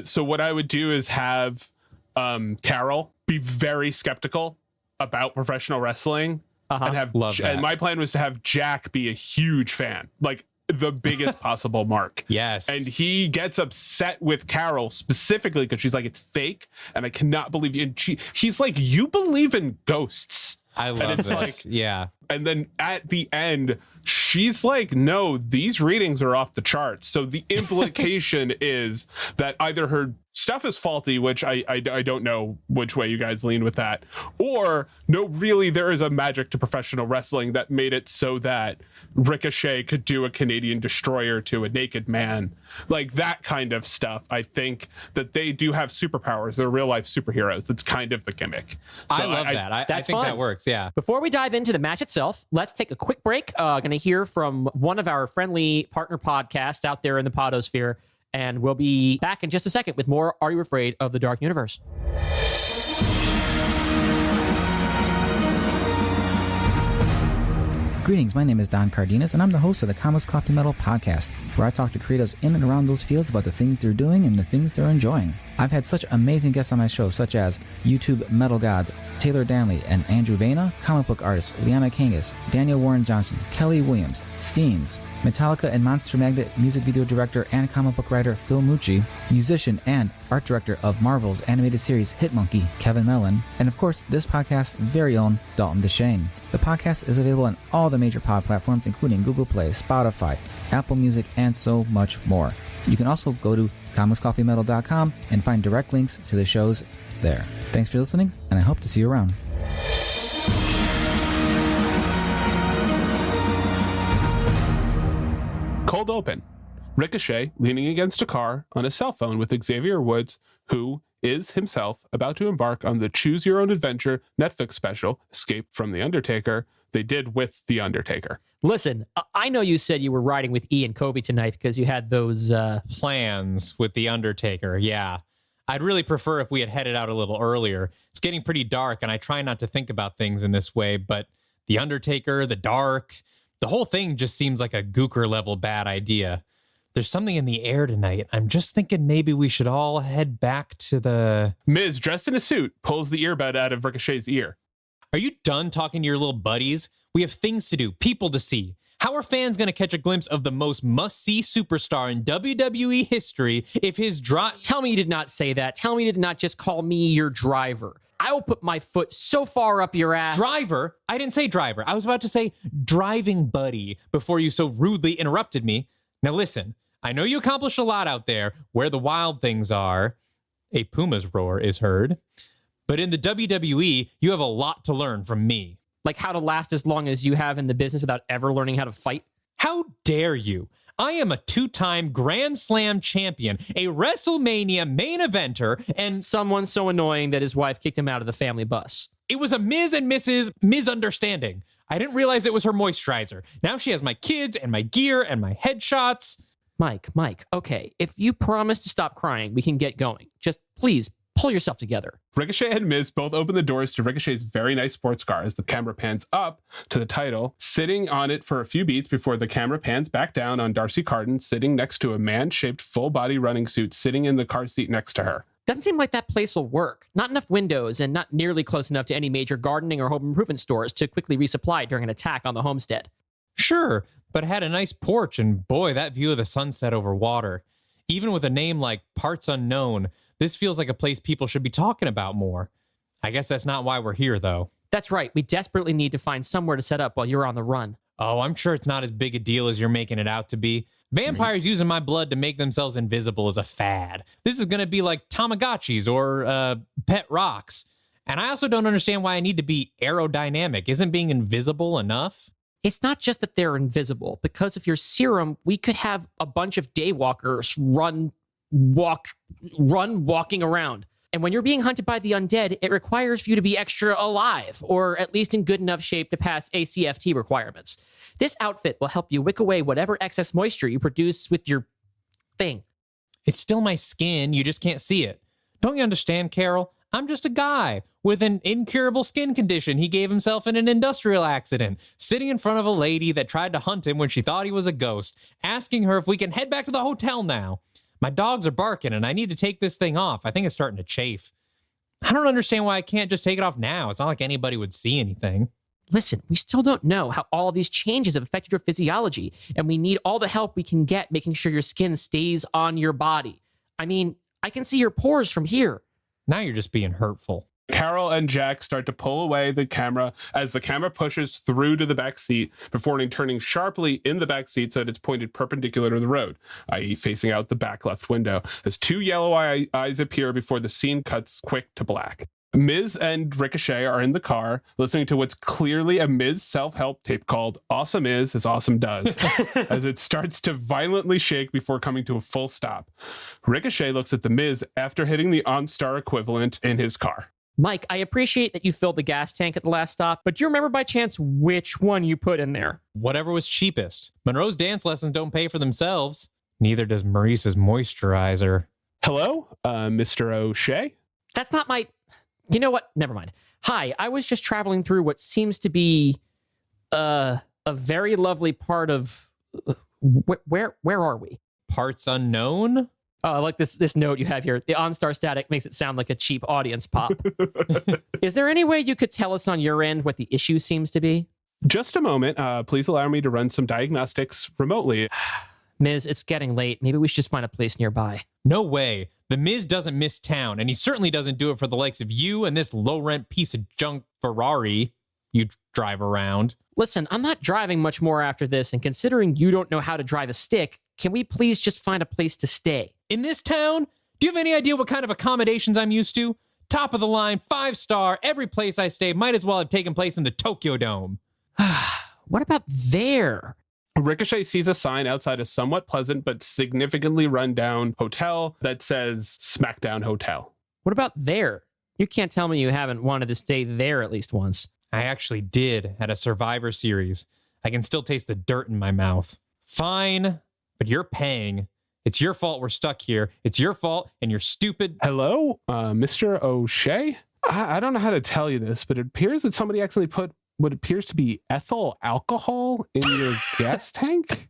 S2: So what I would do is have Carol be very skeptical about professional wrestling. And have and my plan was to have Jack be a huge fan, like the biggest possible mark.
S3: Yes.
S2: And he gets upset with Carol specifically because she's like, it's fake and I cannot believe you. And he's like, you believe in ghosts.
S3: I love this. Like, yeah.
S2: And then at the end, she's like, no, these readings are off the charts. So the implication is that either her stuff is faulty, which I don't know which way you guys lean with that, or no, really, there is a magic to professional wrestling that made it so that Ricochet could do a Canadian destroyer to a naked man, like that kind of stuff. I think that they do have superpowers. They're real life superheroes. That's kind of the gimmick. So
S3: I love that. I think that works. Yeah.
S5: Before we dive into the match itself, let's take a quick break. Going to hear from one of our friendly partner podcasts out there in the podosphere. And we'll be back in just a second with more Are You Afraid of the Dark Universe?
S6: Greetings, my name is Don Cardenas, and I'm the host of the Comics Coffee Metal podcast, where I talk to creatives in and around those fields about the things they're doing and the things they're enjoying. I've had such amazing guests on my show, such as YouTube metal gods Taylor Danley and Andrew Baina, comic book artists Liana Kangas, Daniel Warren Johnson, Kelly Williams, Steens, Metallica and Monster Magnet music video director and comic book writer Phil Mucci, musician and art director of Marvel's animated series Hitmonkey, Kevin Mellon, and of course, this podcast's very own Dalton Deshane. The podcast is available on all the major pod platforms, including Google Play, Spotify, Apple Music, and so much more. You can also go to comicscoffeemetal.com and find direct links to the shows there. Thanks for listening, and I hope to see you around.
S2: Cold open. Ricochet leaning against a car on a cell phone with Xavier Woods, who is himself about to embark on the Choose Your Own Adventure Netflix special, Escape from the Undertaker. They did with the Undertaker.
S5: Listen, I know you said you were riding with E and Kobe tonight because you had those
S3: plans with the Undertaker. Yeah. I'd really prefer if we had headed out a little earlier. It's getting pretty dark, and I try not to think about things in this way, but the Undertaker, the dark, the whole thing just seems like a Gooker level bad idea. There's something in the air tonight. I'm just thinking maybe we should all head back to the...
S2: Miz, dressed in a suit, pulls the earbud out of Ricochet's ear.
S3: Are you done talking to your little buddies? We have things to do, people to see. How are fans going to catch a glimpse of the most must-see superstar in WWE history if his drive...
S5: Tell me you did not say that. Tell me you did not just call me your driver. I will put my foot so far up your ass.
S3: Driver? I didn't say driver. I was about to say driving buddy before you so rudely interrupted me. Now listen, I know you accomplish a lot out there where the wild things are. A puma's roar is heard. But in the WWE, you have a lot to learn from me.
S5: Like how to last as long as you have in the business without ever learning how to fight?
S3: How dare you? I am a two-time Grand Slam champion, a WrestleMania main eventer, and
S5: someone so annoying that his wife kicked him out of the family bus.
S3: It was a Ms. and Mrs. misunderstanding. I didn't realize it was her moisturizer. Now she has my kids and my gear and my headshots.
S5: Mike, okay, if you promise to stop crying, we can get going. Just please pull yourself together.
S2: Ricochet and Miz both open the doors to Ricochet's very nice sports car as the camera pans up to the title, sitting on it for a few beats before the camera pans back down on Darcy Carden, sitting next to a man-shaped full-body running suit sitting in the car seat next to her.
S5: Doesn't seem like that place will work. Not enough windows and not nearly close enough to any major gardening or home improvement stores to quickly resupply during an attack on the homestead.
S3: Sure, but it had a nice porch, and boy, that view of the sunset over water. Even with a name like Parts Unknown, this feels like a place people should be talking about more. I guess that's not why we're here, though.
S5: That's right. We desperately need to find somewhere to set up while you're on the run.
S3: Oh, I'm sure it's not as big a deal as you're making it out to be. Vampires using my blood to make themselves invisible is a fad. This is going to be like Tamagotchis or pet rocks. And I also don't understand why I need to be aerodynamic. Isn't being invisible enough?
S5: It's not just that they're invisible. Because of your serum, we could have a bunch of daywalkers walking around. And when you're being hunted by the undead, it requires for you to be extra alive, or at least in good enough shape to pass ACFT requirements. This outfit will help you wick away whatever excess moisture you produce with your thing.
S3: It's still my skin, you just can't see it. Don't you understand, Carol? I'm just a guy with an incurable skin condition he gave himself in an industrial accident, sitting in front of a lady that tried to hunt him when she thought he was a ghost, asking her if we can head back to the hotel now. My dogs are barking and I need to take this thing off. I think it's starting to chafe. I don't understand why I can't just take it off now. It's not like anybody would see anything.
S5: Listen, we still don't know how all of these changes have affected your physiology, and we need all the help we can get making sure your skin stays on your body. I mean, I can see your pores from here.
S3: Now you're just being hurtful.
S2: Carol and Jack start to pull away the camera as the camera pushes through to the back seat before turning sharply in the back seat so that it's pointed perpendicular to the road, i.e. facing out the back left window, as two yellow eyes appear before the scene cuts quick to black. Miz and Ricochet are in the car listening to what's clearly a Miz self-help tape called Awesome Is as Awesome Does as it starts to violently shake before coming to a full stop. Ricochet looks at the Miz after hitting the OnStar equivalent in his car.
S5: Mike, I appreciate that you filled the gas tank at the last stop, but do you remember by chance which one you put in there?
S3: Whatever was cheapest. Monroe's dance lessons don't pay for themselves. Neither does Maurice's moisturizer.
S2: Hello, Mr. O'Shea?
S5: That's not my... You know what? Never mind. Hi, I was just traveling through what seems to be a very lovely part of... Where are we?
S3: Parts Unknown?
S5: Oh, I like this note you have here. The OnStar static makes it sound like a cheap audience pop. Is there any way you could tell us on your end what the issue seems to be?
S2: Just a moment. Please allow me to run some diagnostics remotely.
S5: Miz, it's getting late. Maybe we should just find a place nearby.
S3: No way. The Miz doesn't miss town, and he certainly doesn't do it for the likes of you and this low-rent piece of junk Ferrari you drive around.
S5: Listen, I'm not driving much more after this, and considering you don't know how to drive a stick, can we please just find a place to stay?
S3: In this town? Do you have any idea what kind of accommodations I'm used to? Top of the line, 5-star, every place I stay might as well have taken place in the Tokyo Dome.
S5: What about there?
S2: Ricochet sees a sign outside a somewhat pleasant but significantly run-down hotel that says Smackdown Hotel.
S5: What about there? You can't tell me you haven't wanted to stay there at least once.
S3: I actually did at a Survivor Series. I can still taste the dirt in my mouth. Fine, but you're paying. It's your fault we're stuck here. It's your fault and you're stupid.
S2: Hello, Mr. O'Shea? I don't know how to tell you this, but it appears that somebody accidentally put what appears to be ethyl alcohol in your gas tank.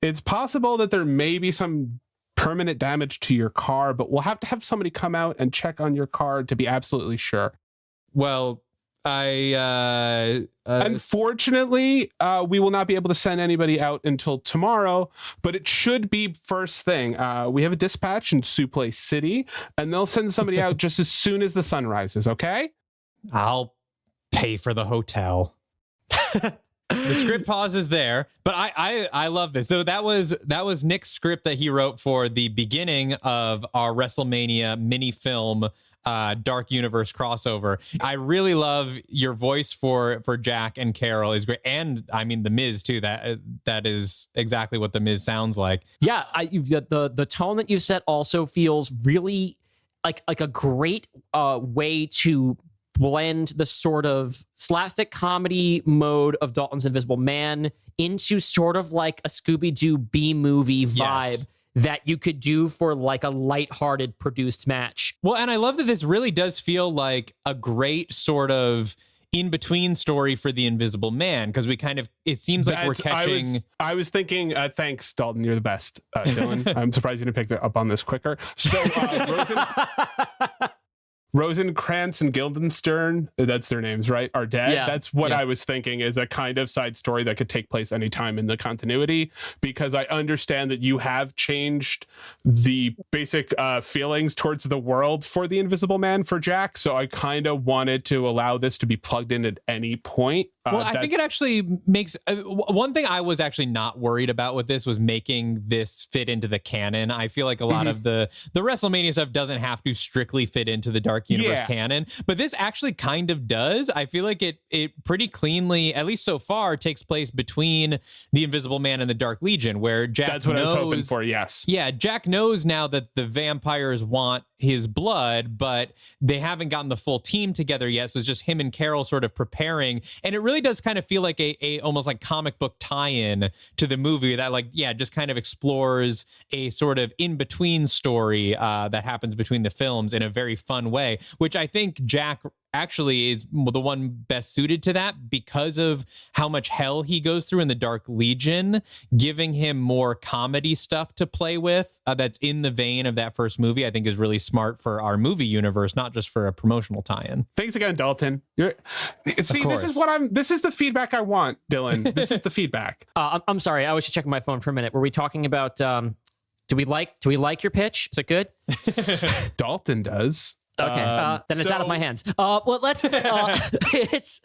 S2: It's possible that there may be some permanent damage to your car, but we'll have to have somebody come out and check on your car to be absolutely sure.
S3: Well,
S2: unfortunately, we will not be able to send anybody out until tomorrow, but it should be first thing. We have a dispatch in Suplay City, and they'll send somebody out just as soon as the sun rises, okay?
S3: I'll pay for the hotel. The script pauses there, but I love this. So that was Nick's script that he wrote for the beginning of our WrestleMania mini film Dark Universe crossover. I really love your voice for Jack and Carol is great, and I mean the Miz too. That is exactly what the Miz sounds like.
S5: Yeah, the tone that you set also feels really like a great way to blend the sort of slapstick comedy mode of Dalton's Invisible Man into sort of like a Scooby-Doo B-movie vibe.
S3: Yes.
S5: that you could do for like a lighthearted produced match.
S3: Well, and I love that this really does feel like a great sort of in-between story for the Invisible Man, because we kind of, it seems like we're catching...
S2: I was thinking, thanks, Dalton, you're the best, Dylan. I'm surprised you didn't pick that up on this quicker. So, Rosencrantz and Guildenstern, that's their names, right, are dead.
S5: Yeah.
S2: That's what I was thinking, is a kind of side story that could take place anytime in the continuity, because I understand that you have changed the basic feelings towards the world for the Invisible Man for Jack, so I kind of wanted to allow this to be plugged in at any point.
S3: Well, I think it actually makes... one thing I was actually not worried about with this was making this fit into the canon. I feel like a lot of the WrestleMania stuff doesn't have to strictly fit into the Dark Universe canon, but this actually kind of does. I feel like it pretty cleanly, at least so far, takes place between the Invisible Man and the Dark Legion, where Jack knows...
S2: That's what I was hoping for, yes.
S3: Yeah, Jack knows now that the vampires want his blood, but they haven't gotten the full team together yet, so it's just him and Carol sort of preparing, and it really does kind of feel like a almost like comic book tie-in to the movie that, like, yeah, just kind of explores a sort of in-between story that happens between the films in a very fun way, which I think Jack actually is the one best suited to that because of how much hell he goes through in the Dark Legion, giving him more comedy stuff to play with that's in the vein of that first movie. I think is really smart for our movie universe, not just for a promotional tie-in.
S2: Thanks again, Dalton. This is the feedback I want, Dylan. This is the feedback.
S5: I'm sorry, I was just checking my phone for a minute. Were we talking about do we like your pitch? Is it good?
S2: Dalton does.
S5: Okay, then it's out of my hands. Well, let's. This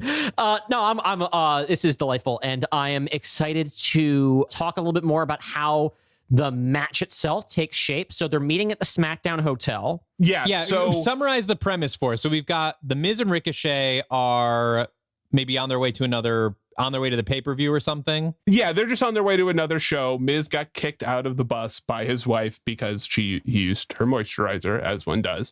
S5: is delightful, and I am excited to talk a little bit more about how the match itself takes shape. So they're meeting at the SmackDown Hotel.
S3: Yeah. So summarize the premise for us. So we've got the Miz and Ricochet are maybe on their way to the pay-per-view or something.
S2: Yeah, they're just on their way to another show. Miz got kicked out of the bus by his wife because he used her moisturizer, as one does.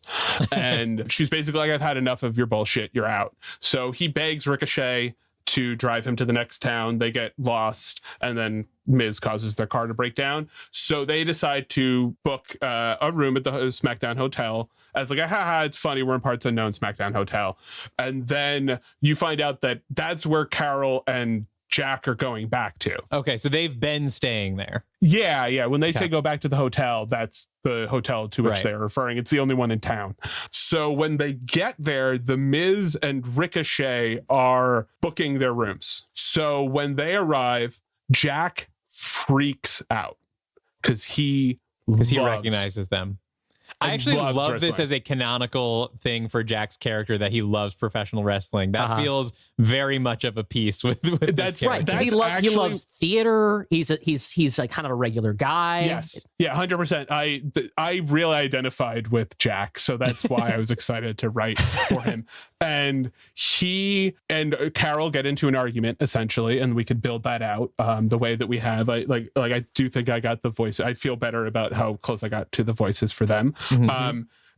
S2: And she's basically like, I've had enough of your bullshit. You're out. So he begs Ricochet to drive him to the next town. They get lost, and then Miz causes their car to break down. So they decide to book a room at the SmackDown Hotel as like, it's funny, we're in Parts Unknown SmackDown Hotel. And then you find out that that's where Carol and Jack are going back to.
S3: Okay, so they've been staying there.
S2: Yeah. When they say go back to the hotel, that's the hotel to which they're referring. It's the only one in town. So when they get there, the Miz and Ricochet are booking their rooms. So when they arrive, Jack freaks out because he
S3: recognizes them. I actually love this as a canonical thing for Jack's character, that he loves professional wrestling. That feels very much of a piece with
S5: that's right. He loves theater. He's like kind of a regular guy.
S2: Yes. Yeah, 100%. I really identified with Jack, so that's why I was excited to write for him. And he and Carol get into an argument essentially, and we could build that out the way that we have. I do think I got the voice. I feel better about how close I got to the voices for them.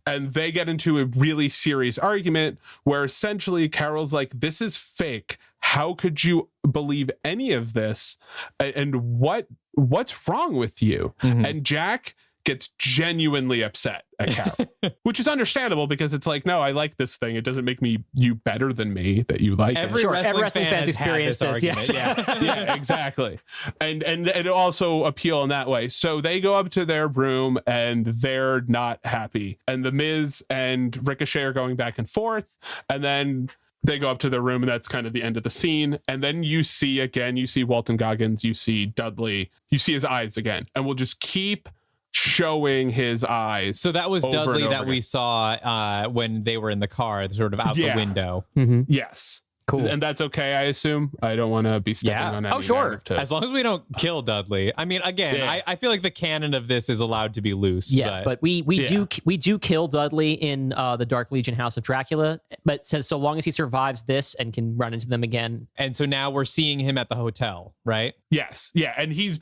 S2: And they get into a really serious argument where essentially Carol's like, this is fake. How could you believe any of this? And what's wrong with you? And Jack gets genuinely upset at Carol, which is understandable because it's like, no, I like this thing. It doesn't make you better than me that you like
S3: every
S2: it.
S3: Wrestling fan's experienced this.
S5: Yes.
S2: Yeah, exactly. And it also appeal in that way. So they go up to their room and they're not happy. And the Miz and Ricochet are going back and forth. And then they go up to their room, and that's kind of the end of the scene. And then you see Walton Goggins, you see Dudley, you see his eyes again. And we'll just keep showing his eyes.
S3: So that was Dudley that we saw when they were in the car, sort of out the window.
S2: Yes.
S5: Cool.
S2: And that's okay, I assume. I don't want to be stepping on any narrative.
S3: As long as we don't kill Dudley. I mean, again, I feel like the canon of this is allowed to be loose.
S5: Yeah, but we do kill Dudley in the Dark Legion House of Dracula. But so long as he survives this and can run into them again.
S3: And so now we're seeing him at the hotel, right?
S2: Yes. Yeah. And he's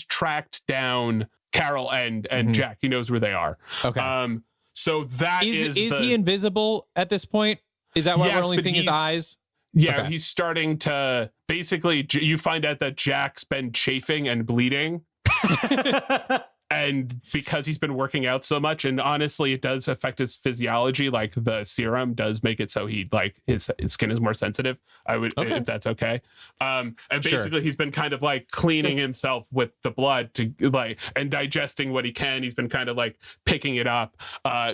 S2: tracked down Carol and Jack. He knows where they are.
S3: Okay.
S2: So that is
S3: he invisible at this point? Is that why we're only seeing his eyes?
S2: Yeah, okay. He's starting to basically, you find out that Jack's been chafing and bleeding. And because he's been working out so much, and honestly, it does affect his physiology. Like the serum does make it so he like his skin is more sensitive. I would, if that's okay. And basically, he's been kind of like cleaning himself with the blood to like and digesting what he can. He's been kind of like picking it up.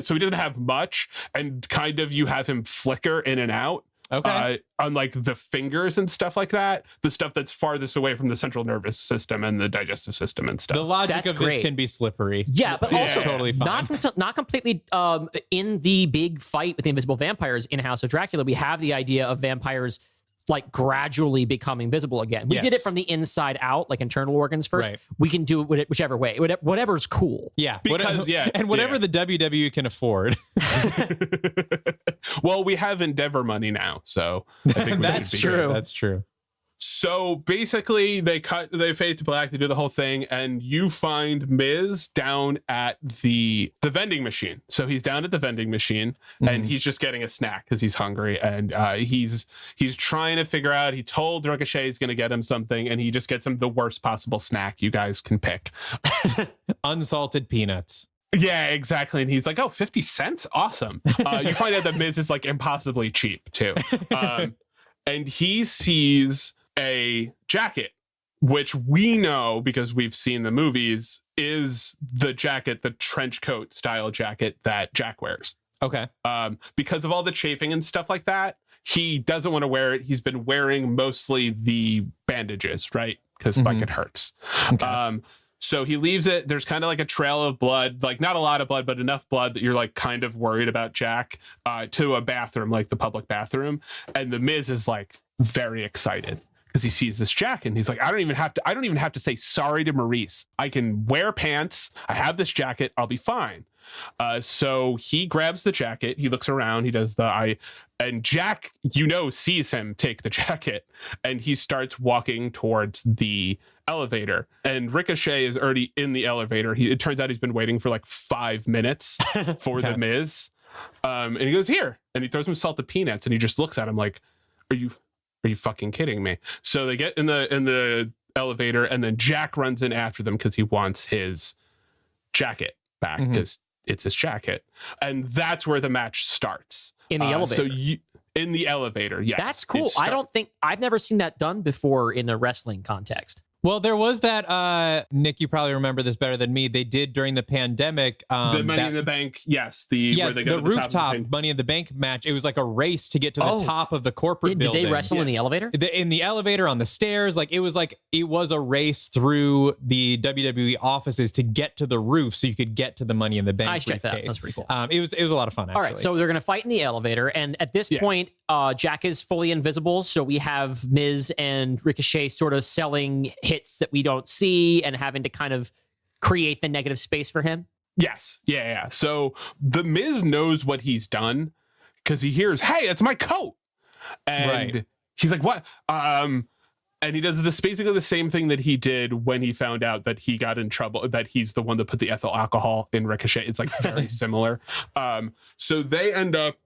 S2: So he doesn't have much, and kind of you have him flicker in and out. On like the fingers and stuff like that, the stuff that's farthest away from the central nervous system and the digestive system and stuff.
S3: The logic of this can be slippery.
S5: Yeah, but also
S3: totally fine.
S5: Not completely. In the big fight with the invisible vampires in House of Dracula, we have the idea of vampires like gradually becoming visible again. We did it from the inside out, like internal organs first. Right. We can do it whichever way, whatever's cool.
S3: Yeah, because and whatever the WWE can afford.
S2: Well, we have Endeavor money now, so I think
S3: that's true. That's true.
S2: So basically, they fade to black. They do the whole thing, and you find Miz down at the vending machine. So he's down at the vending machine, and he's just getting a snack because he's hungry, and he's trying to figure out. He told Ricochet he's going to get him something, and he just gets him the worst possible snack you guys can pick.
S3: Unsalted peanuts.
S2: Yeah, exactly. And he's like, "Oh, 50 cents? Awesome." You find out that Miz is like impossibly cheap too, and he sees a jacket, which we know because we've seen the movies is the jacket, the trench coat style jacket that Jack wears.
S3: Okay.
S2: Because of all the chafing and stuff like that, he doesn't want to wear it. He's been wearing mostly the bandages, right? Because like it hurts. Okay. So he leaves it. There's kind of like a trail of blood, like not a lot of blood, but enough blood that you're like kind of worried about Jack, to a bathroom, like the public bathroom. And the Miz is like very excited because he sees this jacket and he's like, I don't even have to say sorry to Maurice. I can wear pants. I have this jacket. I'll be fine. So he grabs the jacket. He looks around. He does and Jack, sees him take the jacket, and he starts walking towards the elevator. And Ricochet is already in the elevator. It turns out he's been waiting for like 5 minutes for the Miz. And he goes, here, and he throws him salted peanuts, and he just looks at him like, are you fucking kidding me? So they get in the elevator, and then Jack runs in after them because he wants his jacket back because it's his jacket. And that's where the match starts.
S5: In the elevator.
S2: In the elevator, yes.
S5: That's cool. I've never seen that done before in a wrestling context.
S3: Well, there was that, Nick, you probably remember this better than me. They did during the pandemic.
S2: The Money in the Bank, yes. Where they go
S3: the rooftop Money in the Bank match. It was like a race to get to the top of the corporate building.
S5: Did they wrestle in the elevator?
S3: In the elevator, on the stairs. It was a race through the WWE offices to get to the roof so you could get to the Money in the Bank.
S5: I should check that out. That's pretty cool.
S3: It was a lot of fun, actually.
S5: All right, so they're going to fight in the elevator. And at this point, Jack is fully invisible. So we have Miz and Ricochet sort of selling hits that we don't see and having to kind of create the negative space for him.
S2: Yes. Yeah. So the Miz knows what he's done because he hears, hey, it's my coat. And he's like, what? And he does basically the same thing that he did when he found out that he got in trouble, that he's the one that put the ethyl alcohol in Ricochet. It's like very similar. So they end up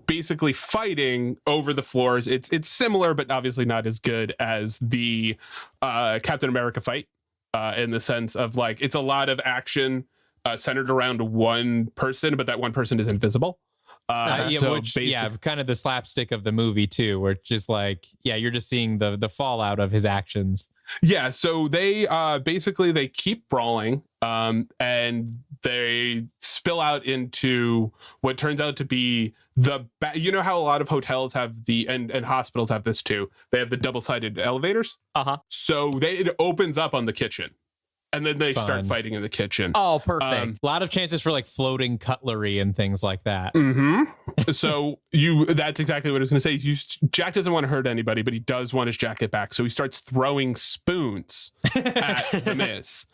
S2: basically fighting over the floors. It's similar, but obviously not as good as the Captain America fight, in the sense of like it's a lot of action centered around one person, but that one person is invisible.
S3: Kind of the slapstick of the movie too, where it's just like, you're just seeing the fallout of his actions.
S2: Yeah, so they basically they keep brawling, and they spill out into what turns out to be you know how a lot of hotels have and hospitals have this too. They have the double-sided elevators. So it opens up on the kitchen, and then they start fighting in the kitchen.
S5: Oh, perfect.
S3: A lot of chances for like floating cutlery and things like that.
S2: So that's exactly what I was going to say. Jack doesn't want to hurt anybody, but he does want his jacket back. So he starts throwing spoons at the Miz.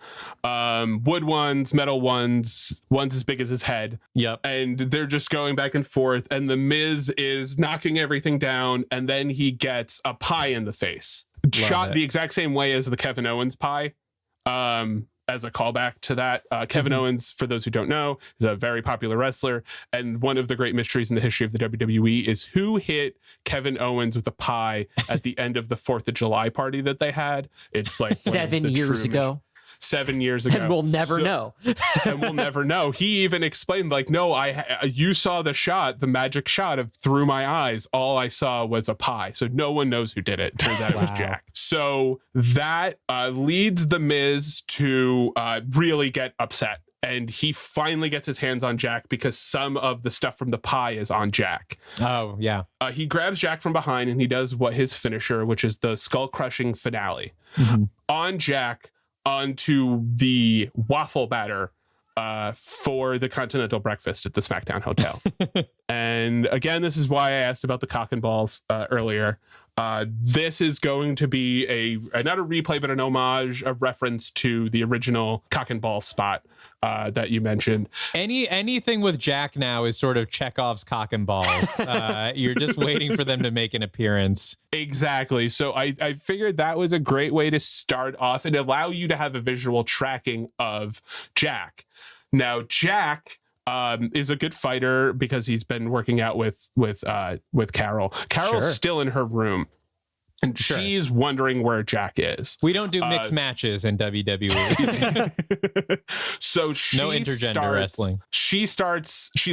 S2: Wood ones, metal ones as big as his head.
S3: Yep.
S2: And they're just going back and forth. And the Miz is knocking everything down. And then he gets a pie in the face. Shot the exact same way as the Kevin Owens pie. As a callback to that, Kevin Owens, for those who don't know, is a very popular wrestler, and one of the great mysteries in the history of the WWE is who hit Kevin Owens with a pie at the end of the 4th of July party that they had. It's like
S5: 7 years ago.
S2: 7 years ago.
S5: And we'll never know.
S2: And we'll never know. He even explained, like, no, you saw the shot, the magic shot of through my eyes. All I saw was a pie. So no one knows who did it. Turns out it was Jack. So that leads the Miz to really get upset. And he finally gets his hands on Jack because some of the stuff from the pie is on Jack.
S3: Oh, yeah.
S2: He grabs Jack from behind and he does what his finisher, which is the skull crushing finale on Jack onto the waffle batter for the continental breakfast at the SmackDown Hotel. And again, this is why I asked about the cock and balls earlier. This is going to be not a replay, but an homage, a reference to the original cock and ball spot that you mentioned.
S3: Anything with Jack now is sort of Chekhov's cock and balls. You're just waiting for them to make an appearance.
S2: Exactly. So I figured that was a great way to start off and allow you to have a visual tracking of Jack. Now, Jack is a good fighter because he's been working out with Carol. Carol's still in her room. And she's wondering where Jack is.
S3: We don't do mixed matches in WWE.
S2: So she
S3: no intergender wrestling.
S2: She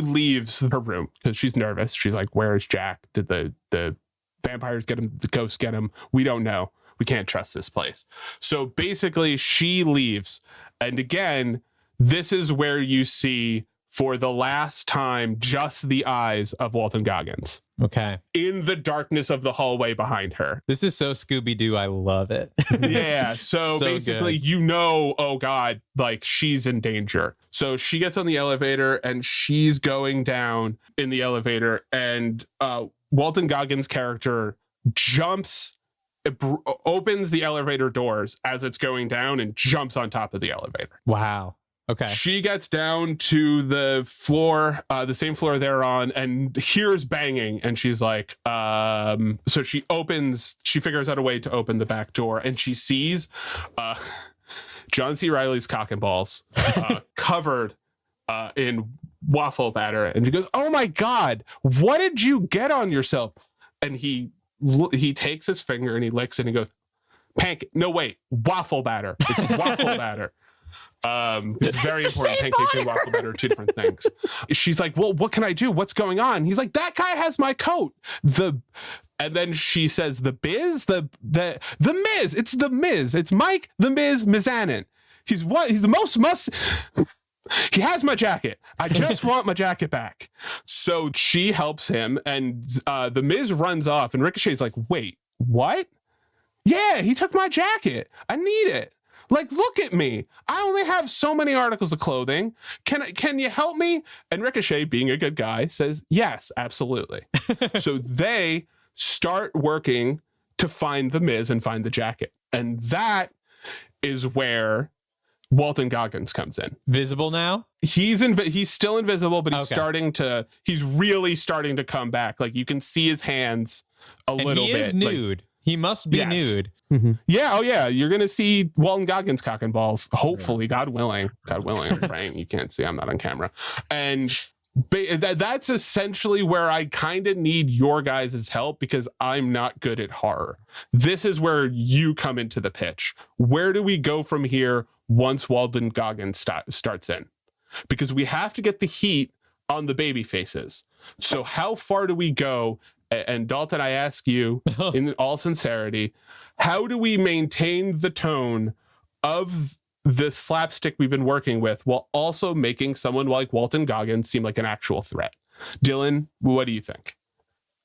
S2: leaves her room because she's nervous. She's like, where is Jack? Did the vampires get him? The ghosts get him? We don't know. We can't trust this place. So basically she leaves. And again, this is where you see for the last time just the eyes of Walton Goggins.
S3: Okay.
S2: In the darkness of the hallway behind her.
S3: This is so Scooby-Doo. I love it.
S2: Yeah. So basically, good. Oh God, like she's in danger. So she gets on the elevator and she's going down in the elevator and Walton Goggins' character jumps, opens the elevator doors as it's going down and jumps on top of the elevator.
S3: Wow. Okay.
S2: She gets down to the floor, the same floor they're on, and hears banging. And she's like, so she figures out a way to open the back door and she sees John C. Reilly's cock and balls covered in waffle batter. And she goes, oh my God, what did you get on yourself? And he takes his finger and he licks it and he goes, pancake. No, wait, waffle batter. It's waffle batter. It's very important. Pancake and waffle batter are two different things. She's like, well, what can I do? What's going on? He's like, that guy has my coat. And then she says, the Biz, the Miz. It's the Miz. It's Mike the Miz Mizanin. He's the most must. He has my jacket. I just want my jacket back. So she helps him, and the Miz runs off, and Ricochet's like, wait, what? Yeah, he took my jacket. I need it. Like, look at me. I only have so many articles of clothing. Can you help me? And Ricochet, being a good guy, says, yes, absolutely. So they start working to find the Miz and find the jacket. And that is where Walton Goggins comes in.
S3: Visible now?
S2: He's still invisible, but he's really starting to come back. Like, you can see his hands a little bit.
S3: He is nude. He must be nude.
S2: Mm-hmm. Yeah. Oh, yeah. You're going to see Walton Goggins cock and balls. Hopefully, God willing. God willing. I'm praying. You can't see. I'm not on camera. And that's essentially where I kind of need your guys' help because I'm not good at horror. This is where you come into the pitch. Where do we go from here once Walton Goggins starts in? Because we have to get the heat on the baby faces. So how far do we go? And Dalton, I ask you in all sincerity, how do we maintain the tone of the slapstick we've been working with while also making someone like Walton Goggins seem like an actual threat? Dylan, what do you think?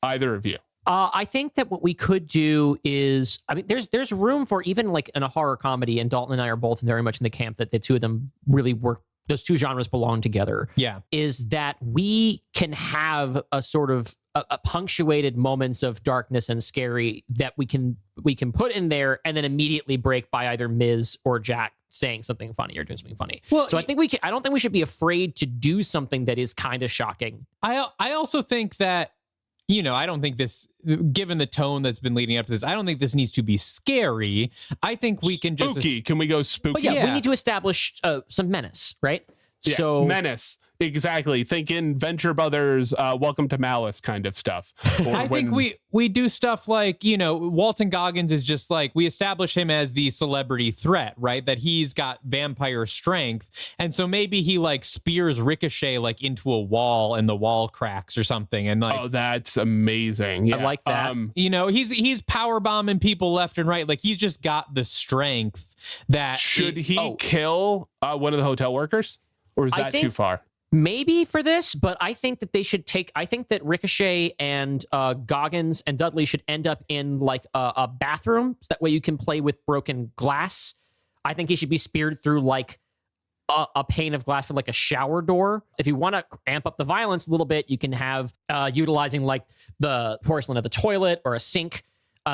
S2: Either of you.
S5: I think that what we could do is, I mean, there's room for even like in a horror comedy, and Dalton and I are both very much in the camp that the two of them really work. Those two genres belong together.
S3: Yeah.
S5: Is that we can have a sort of a punctuated moments of darkness and scary that we can put in there and then immediately break by either Miz or Jack saying something funny or doing something funny. Well, so I don't think we should be afraid to do something that is kind of shocking.
S3: I also think that, I don't think this, given the tone that's been leading up to this, I don't think this needs to be scary. I think we can just...
S2: Spooky. Can we go spooky?
S5: But we need to establish some menace, right?
S2: Yes, so menace. Exactly. Thinking Venture Brothers, Welcome to Malice kind of stuff.
S3: I think we do stuff like, you know, Walton Goggins is just like, we establish him as the celebrity threat, right? That he's got vampire strength. And so maybe he like spears Ricochet like into a wall and the wall cracks or something. And like,
S2: oh, that's amazing. Yeah.
S5: I like that.
S3: you know, he's power bombing people left and right. Like he's just got the strength that
S2: should he kill one of the hotel workers, or is that too far?
S5: Maybe for this, but I think that they should I think that Ricochet and Goggins and Dudley should end up in like a bathroom. So that way you can play with broken glass. I think he should be speared through like a pane of glass from like a shower door. If you want to amp up the violence a little bit, you can have utilizing like the porcelain of the toilet or a sink.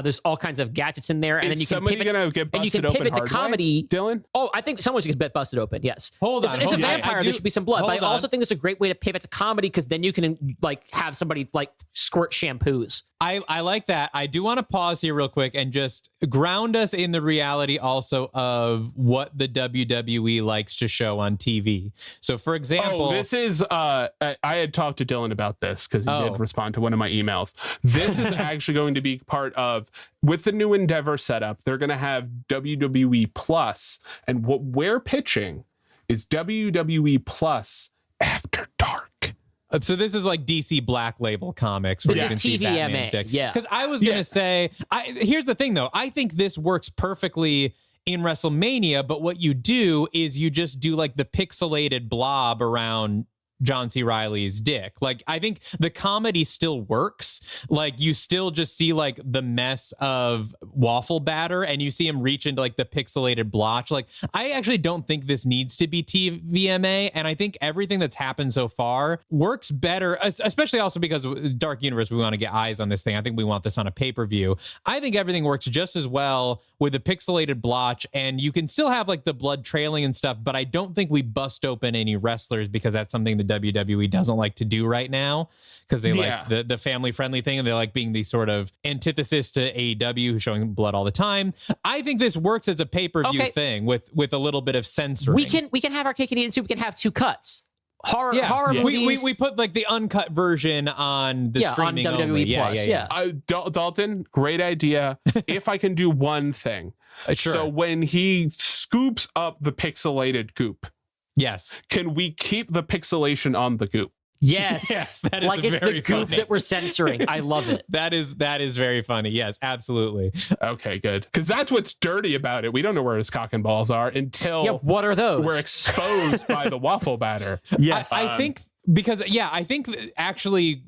S5: There's all kinds of gadgets in there, and then you can pivot,
S2: gonna get busted
S5: and you can pivot to comedy.
S2: Dylan?
S5: Oh, I think someone should get busted open. Yes.
S3: Hold on.
S5: It's a vampire. There should be some blood. But I also think it's a great way to pivot to comedy because then you can like have somebody like squirt shampoos.
S3: I like that. I do want to pause here real quick and just ground us in the reality also of what the WWE likes to show on TV. So, for example,
S2: this is I had talked to Dylan about this because he did respond to one of my emails. This is actually going to be part of, with the new Endeavor setup, they're going to have WWE Plus, and what we're pitching is WWE Plus After Dark.
S3: So this is like DC Black Label Comics.
S5: This is TVMA. Yeah.
S3: Because I was going to say, here's the thing, though. I think this works perfectly in WrestleMania, but what you do is you just do like the pixelated blob around John C. Reilly's dick. Like, I think the comedy still works. Like, you still just see like the mess of waffle batter and you see him reach into like the pixelated blotch. Like, I actually don't think this needs to be TVMA. And I think everything that's happened so far works better, especially also because Dark Universe, we want to get eyes on this thing. I think we want this on a pay-per-view. I think everything works just as well with the pixelated blotch, and you can still have like the blood trailing and stuff, but I don't think we bust open any wrestlers because that's something the WWE doesn't like to do right now, because they like the family friendly thing, and they like being the sort of antithesis to AEW, who's showing blood all the time. I think this works as a pay-per-view thing with a little bit of censoring.
S5: We can have our cake and eat it too. We can have two cuts. Horror movies.
S3: We put like the uncut version on the streaming
S5: on WWE
S3: only.
S5: Plus.
S2: Dalton, great idea. If I can do one thing.
S3: Sure.
S2: So when he scoops up the pixelated goop,
S3: yes,
S2: can we keep the pixelation on the goop?
S5: Yes,
S3: that is
S5: like it's
S3: very
S5: the goop
S3: funny.
S5: that we're censoring. I love it.
S3: That is very funny. Yes, absolutely.
S2: Okay, good. Because that's what's dirty about it. We don't know where his cock and balls are until
S5: what are those?
S2: We're exposed by the waffle batter.
S3: Yes, I think. Because I think actually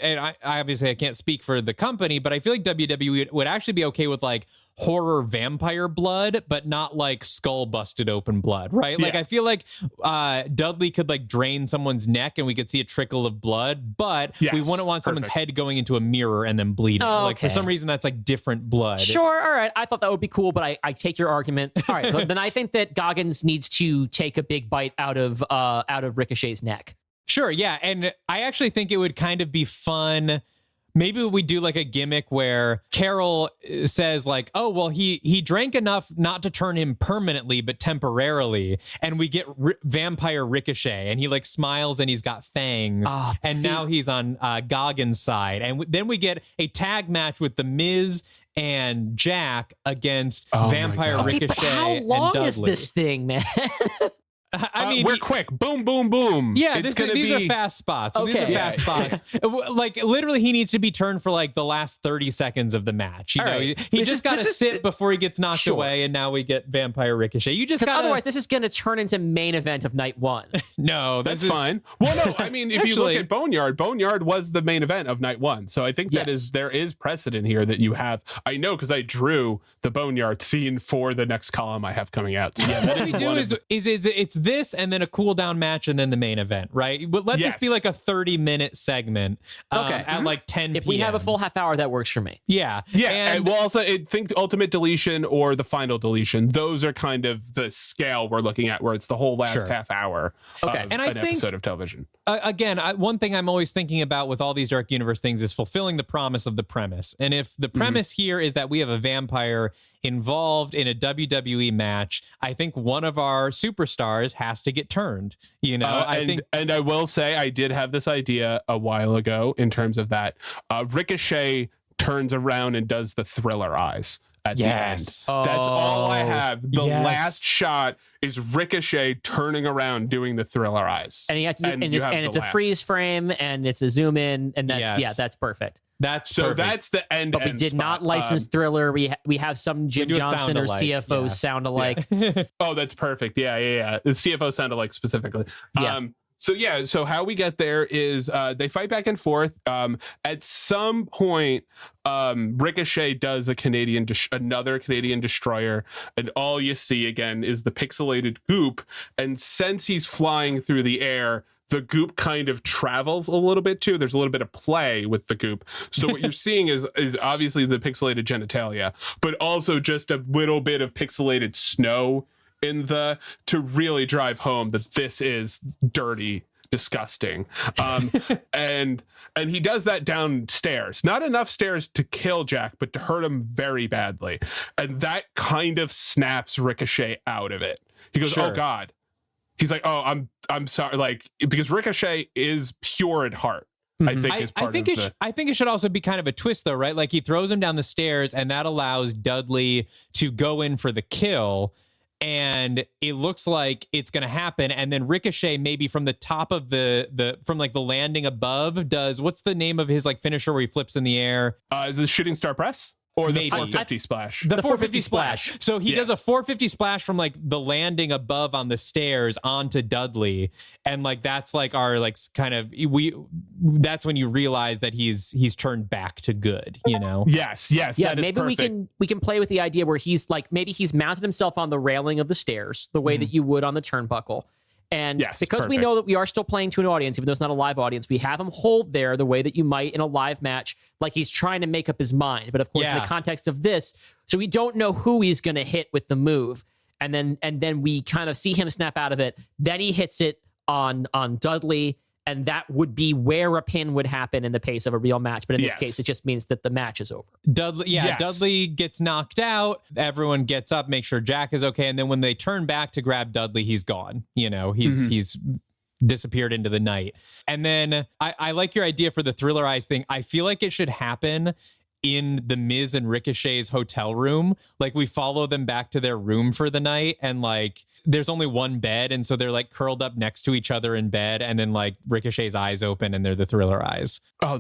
S3: and I obviously I can't speak for the company, but I feel like WWE would actually be okay with like horror vampire blood, but not like skull busted open blood, right? Like I feel like Dudley could like drain someone's neck and we could see a trickle of blood, but we wouldn't want someone's head going into a mirror and then bleeding. Like for some reason that's like different blood.
S5: Sure, all right. I thought that would be cool, but I take your argument. All right, then I think that Goggins needs to take a big bite out of Ricochet's neck.
S3: Sure, yeah. And I actually think it would kind of be fun. Maybe we do like a gimmick where Carol says like, oh, well, he drank enough not to turn him permanently, but temporarily. And we get Vampire Ricochet and he like smiles and he's got fangs. Now he's on Goggins' side. And then we get a tag match with The Miz and Jack against Vampire Ricochet.
S5: But how long is this thing, man?
S3: I mean,
S2: we're quick. Boom, boom, boom.
S3: Yeah, these are fast spots.
S5: Okay.
S3: These are fast spots. Like literally, he needs to be turned for like the last 30 seconds of the match. You know, he just got to sit before he gets knocked away, and now we get Vampire Ricochet. You just got
S5: otherwise this is going to turn into main event of night one.
S3: No,
S2: that's fine. Well, no, I mean, if you look at Boneyard was the main event of night one, so I think there is precedent here that you have. I know because I drew the Boneyard scene for the next column I have coming out. So
S3: what we do is it's this and then a cool down match and then the main event, right? But let this be like a 30-minute segment at like 10 p.m.
S5: If we have a full half hour, that works for me.
S3: Yeah.
S2: And we'll also think Ultimate Deletion or the Final Deletion. Those are kind of the scale we're looking at, where it's the whole last half hour of
S3: and I think,
S2: episode of television.
S3: Again, one thing I'm always thinking about with all these Dark Universe things is fulfilling the promise of the premise. And if the premise here is that we have a vampire involved in a WWE match, I think one of our superstars has to get turned. You know,
S2: and I will say I did have this idea a while ago in terms of that. Ricochet turns around and does the Thriller eyes at the end. That's all I have. The last shot is Ricochet turning around doing the Thriller eyes.
S5: And you have to and it's a freeze frame and it's a zoom in, and that's that's perfect.
S2: That's the end.
S5: But we did not license Thriller. We have some Jim Johnson or CFO sound alike.
S2: Oh, that's perfect. Yeah. The CFO sound alike specifically.
S5: Yeah.
S2: So how we get there is they fight back and forth. At some point, Ricochet does another Canadian destroyer, and all you see again is the pixelated goop. And since he's flying through the air, the goop kind of travels a little bit too. There's a little bit of play with the goop. So what you're seeing is obviously the pixelated genitalia, but also just a little bit of pixelated snow to really drive home that this is dirty, disgusting. And he does that downstairs. Not enough stairs to kill Jack, but to hurt him very badly. And that kind of snaps Ricochet out of it. He goes, "Oh God." He's like, "Oh, I'm sorry," like, because Ricochet is pure at heart. I think I think it should also be kind of a twist though, right? Like he throws him down the stairs and that allows Dudley to go in for the kill, and it looks like it's going to happen, and then Ricochet maybe from the top of from like the landing above does, what's the name of his like finisher where he flips in the air? The shooting star press? Or the 450 splash.
S3: The 450 splash. So he does a 450 splash from like the landing above on the stairs onto Dudley. And like that's like our like kind of that's when you realize that he's turned back to good, you know?
S2: Yes.
S5: Yeah, maybe we can play with the idea where he's like, maybe he's mounted himself on the railing of the stairs the way that you would on the turnbuckle. And because we know that we are still playing to an audience, even though it's not a live audience, we have him hold there the way that you might in a live match, like he's trying to make up his mind. But of course, in the context of this, so we don't know who he's going to hit with the move. And then we kind of see him snap out of it. Then he hits it on Dudley. And that would be where a pin would happen in the pace of a real match. But in this case, it just means that the match is over.
S3: Dudley gets knocked out. Everyone gets up, make sure Jack is okay. And then when they turn back to grab Dudley, he's gone. You know, he's disappeared into the night. And then I like your idea for the Thriller eyes thing. I feel like it should happen in the Miz and Ricochet's hotel room. Like we follow them back to their room for the night, and like there's only one bed, and so they're like curled up next to each other in bed, and then like Ricochet's eyes open and they're the Thriller eyes.
S2: Oh,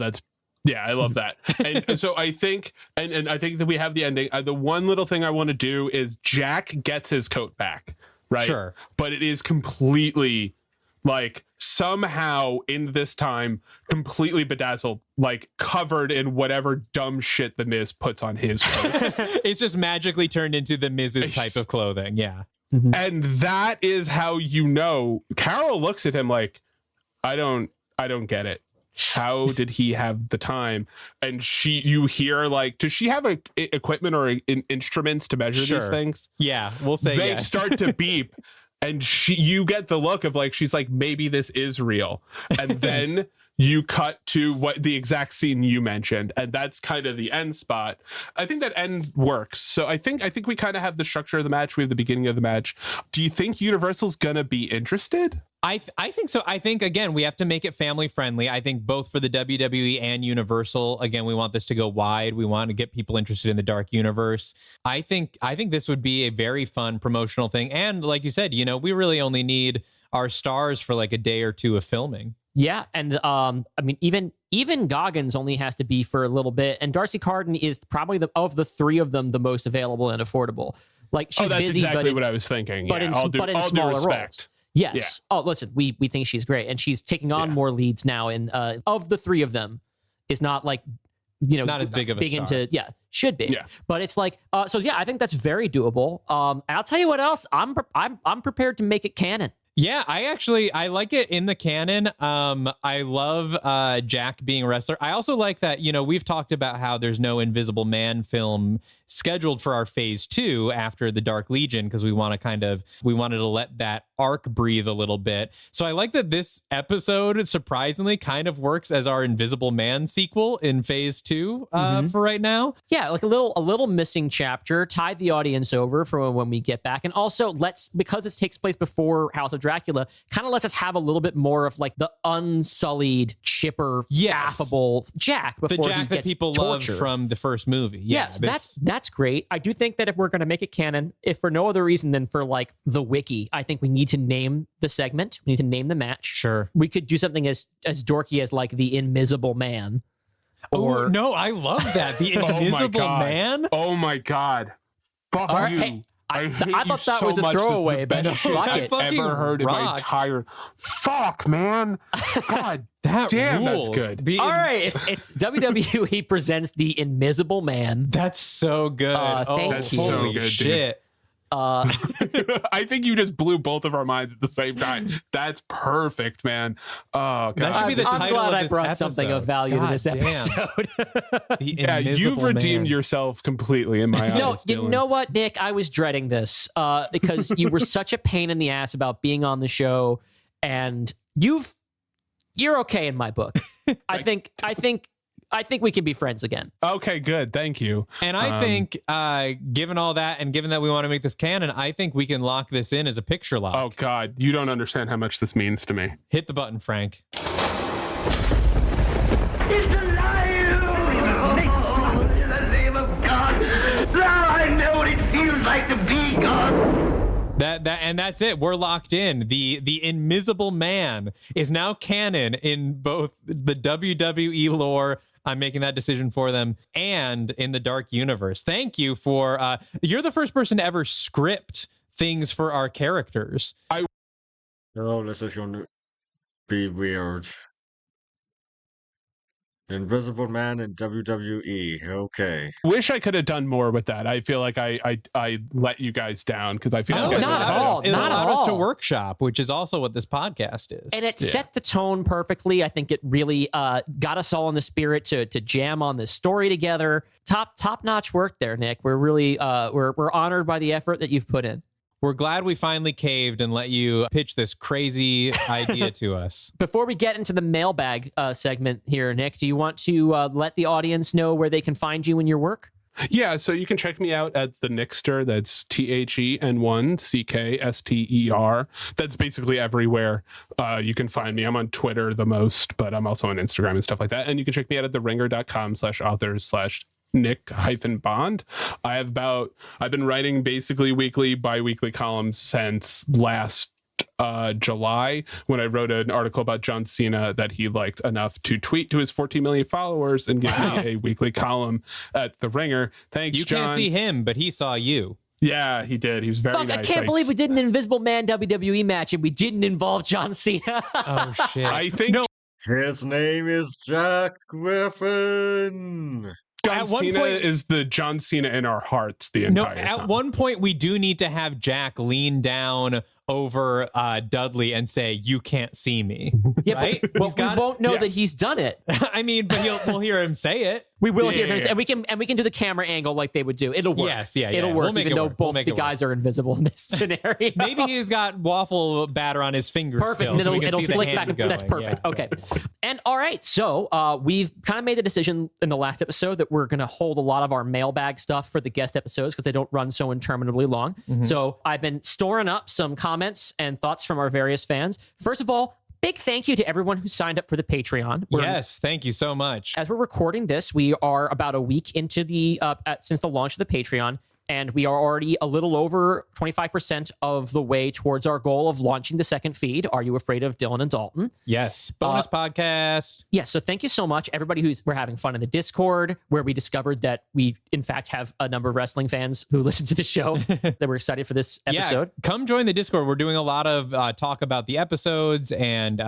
S2: I love that. And so I think and I think that we have the ending. The one little thing I want to do is Jack gets his coat back, right?
S3: Sure.
S2: But it is completely like somehow in this time completely bedazzled, like covered in whatever dumb shit the Miz puts on his coat.
S3: It's just magically turned into the Miz's type of clothing. Yeah.
S2: And that is how you know. Carol looks at him like, I don't get it. How did he have the time? And you hear like, does she have equipment or instruments to measure these things?
S3: Yeah, we'll say
S2: they start to beep. And you get the look of like, she's like, maybe this is real. And then you cut to what the exact scene you mentioned. And that's kind of the end spot. I think that end works. So I think we kind of have the structure of the match. We have the beginning of the match. Do you think Universal's going to be interested?
S3: I think so. I think, again, we have to make it family friendly. I think both for the WWE and Universal, again, we want this to go wide. We want to get people interested in the Dark Universe. I think this would be a very fun promotional thing. And like you said, you know, we really only need our stars for like a day or two of filming.
S5: Yeah, and I mean, even Goggins only has to be for a little bit, and Darcy Carden is probably of the three of them the most available and affordable. Like she's
S2: that's
S5: busy,
S2: exactly
S5: but
S2: what I was thinking.
S5: But in smaller roles. Yes. Yeah. Oh, listen, we think she's great, and she's taking on more leads now. And of the three of them, is not like, you know,
S3: not as big of a star.
S5: Should be. Yeah. But it's like so. Yeah, I think that's very doable. And I'll tell you what else. I'm prepared to make it canon.
S3: Yeah, I like it in the canon. I love Jack being a wrestler. I also like that, you know, we've talked about how there's no Invisible Man film scheduled for our phase 2 after the Dark Legion, because we wanted to let that arc breathe a little bit. So I like that this episode surprisingly kind of works as our Invisible Man sequel in phase 2 for right now.
S5: Yeah, like a little missing chapter, tide the audience over for when we get back. And also because this takes place before House of Dracula kind of lets us have a little bit more of like the unsullied, chipper, affable Jack before
S3: the Jack
S5: he
S3: that
S5: gets
S3: people
S5: tortured.
S3: love from the first movie.
S5: Yes, that's great. I do think that if we're going to make it canon, if for no other reason than for like the wiki, I think we need to name the segment. We need to name the match.
S3: Sure.
S5: We could do something as dorky as like the Invisible Man. Or
S3: no, I love that. The Invisible Man.
S2: Oh my God. Fuck you.
S5: Hey, I
S2: hate
S5: thought
S2: you
S5: that
S2: so
S5: was a
S2: much. That's
S5: throwaway,
S2: the
S5: but
S2: best shit
S5: fuck
S2: I've
S5: it.
S2: ever heard in my
S3: rocked.
S2: entire. Fuck, man. God
S3: That
S2: damn,
S3: rules.
S2: that's good.
S5: All right, it's WWE presents the Invisible Man.
S3: That's so good.
S5: Thank
S2: That's
S5: you.
S2: so
S3: Holy
S2: good, dude.
S3: shit.
S2: I think you just blew both of our minds at the same time. That's perfect, man. Oh, God.
S3: That should be the
S5: I'm
S3: title
S5: glad
S3: of
S5: I
S3: this
S5: brought something of
S3: episode.
S5: value to
S3: God
S5: this
S3: damn.
S5: episode.
S3: The
S2: Yeah, you've
S3: Invisible
S2: redeemed
S3: Man.
S2: yourself completely in my
S5: No,
S2: eyes.
S5: you
S2: Dylan.
S5: know what, Nick? I was dreading this because you were such a pain in the ass about being on the show, and you're okay in my book. I think we can be friends again.
S2: Okay, good. Thank you.
S3: And I think, given all that, and given that we want to make this canon, I think we can lock this in as a picture lock.
S2: Oh, God. You don't understand how much this means to me.
S3: Hit the button, Frank.
S7: It's alive! In the name of God! Now I know what it feels like to be God!
S3: And that's it. We're locked in. The Invisible Man is now canon in both the WWE lore. I'm making that decision for them, and in the Dark Universe. Thank you for you're the first person to ever script things for our characters.
S1: Oh, this is going to be weird. Invisible Man in WWE. Okay.
S2: Wish I could have done more with that. I feel like I let you guys down because I feel
S5: No,
S2: like
S5: not
S2: I
S5: at all.
S3: It
S5: Not
S3: allowed
S5: at
S3: us to
S5: all.
S3: workshop, which is also what this podcast is.
S5: And it set the tone perfectly. I think it really got us all in the spirit to jam on this story together. Top notch work there, Nick. We're really we're honored by the effort that you've put in.
S3: We're glad we finally caved and let you pitch this crazy idea to us.
S5: Before we get into the mailbag segment here, Nick, do you want to let the audience know where they can find you and your work?
S2: Yeah, so you can check me out at the Nixter. That's THEN1CKSTER. That's basically everywhere. You can find me. I'm on Twitter the most, but I'm also on Instagram and stuff like that. And you can check me out at theringer.com/authors/Nick-Bond. I've been writing basically weekly, bi-weekly columns since last July, when I wrote an article about John Cena that he liked enough to tweet to his 14 million followers and give me a weekly column at The Ringer. Thanks,
S3: You
S2: John.
S3: can't see him, but he saw you.
S2: Yeah, he did. He was very
S5: Fuck,
S2: nice.
S5: I can't believe we did an Invisible Man WWE match and we didn't involve John Cena.
S3: Oh, shit.
S2: I think
S1: His name is Jack Griffin.
S2: John
S3: At one
S2: Cena
S3: point-
S2: is the John Cena in our hearts the
S3: No,
S2: entire
S3: at
S2: time.
S3: one point we do need to have Jack lean down over Dudley and say, "You can't see me."
S5: Yeah,
S3: right?
S5: but we won't know that he's done it.
S3: I mean, but we'll hear him say it.
S5: We will
S2: Yeah,
S5: hear him,
S2: yeah, yeah.
S5: and we can do the camera angle like they would do. It'll work.
S3: Yes, yeah,
S5: It'll
S3: yeah.
S5: work,
S3: We'll make
S5: even
S3: it
S5: though
S3: work. We'll
S5: both
S3: make
S5: the
S3: it work.
S5: guys are invisible in this scenario.
S3: Maybe he's got waffle batter on his fingers.
S5: Perfect.
S3: Still,
S5: And
S3: so we
S5: it'll
S3: can see the
S5: flick
S3: hand
S5: back and
S3: going.
S5: that's perfect.
S3: Yeah.
S5: Okay. And all right, so we've kind of made the decision in the last episode that we're going to hold a lot of our mailbag stuff for the guest episodes because they don't run so interminably long. So I've been storing up some comments and thoughts from our various fans. First of all, big thank you to everyone who signed up for the Patreon.
S3: Yes, thank you so much.
S5: As we're recording this, we are about a week into the since the launch of the Patreon, and we are already a little over 25% of the way towards our goal of launching the second feed. Are You Afraid of Dylan and Dalton?
S3: Yes, bonus podcast.
S5: Yes, so thank you so much, everybody we're having fun in the Discord, where we discovered that we, in fact, have a number of wrestling fans who listen to the show that we're excited for this episode.
S3: Yeah, come join the Discord. We're doing a lot of talk about the episodes, and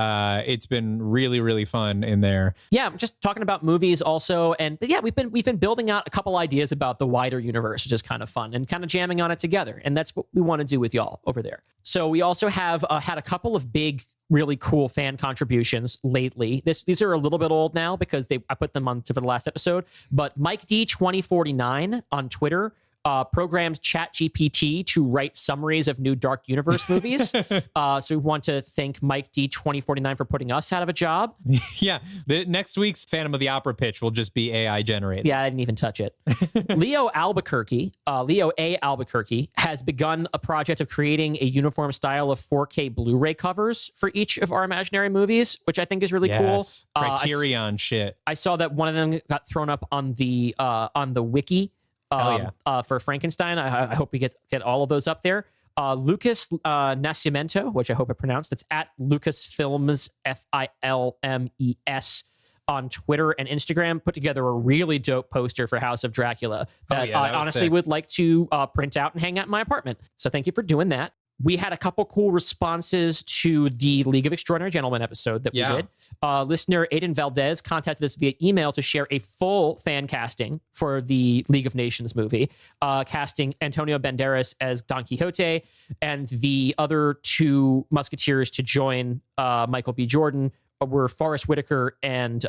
S3: it's been really, really fun in there.
S5: Yeah, just talking about movies also, and yeah, we've been building out a couple ideas about the wider universe, which is kind of fun, and kind of jamming on it together, and that's what we want to do with y'all over there. So we also have had a couple of big, really cool fan contributions lately. These are a little bit old now because I put them on to the last episode, but Mike D 2049 on Twitter programmed ChatGPT to write summaries of new Dark Universe movies. So we want to thank Mike D2049 for putting us out of a job.
S3: Yeah, the next week's Phantom of the Opera pitch will just be AI generated.
S5: Yeah, I didn't even touch it. Leo A. Albuquerque has begun a project of creating a uniform style of 4K Blu-ray covers for each of our imaginary movies, which I think is really cool.
S3: Criterion shit.
S5: I saw that one of them got thrown up on the wiki for Frankenstein. I hope we get all of those up there. Lucas Nascimento, which I hope I pronounced, that's at Lucasfilms, Filmes, on Twitter and Instagram, put together a really dope poster for House of Dracula that I honestly would like to print out and hang out in my apartment. So thank you for doing that. We had a couple cool responses to the League of Extraordinary Gentlemen episode that we did. Listener Aiden Valdez contacted us via email to share a full fan casting for the League of Nations movie, casting Antonio Banderas as Don Quixote and the other two Musketeers to join Michael B. Jordan were Forrest Whitaker and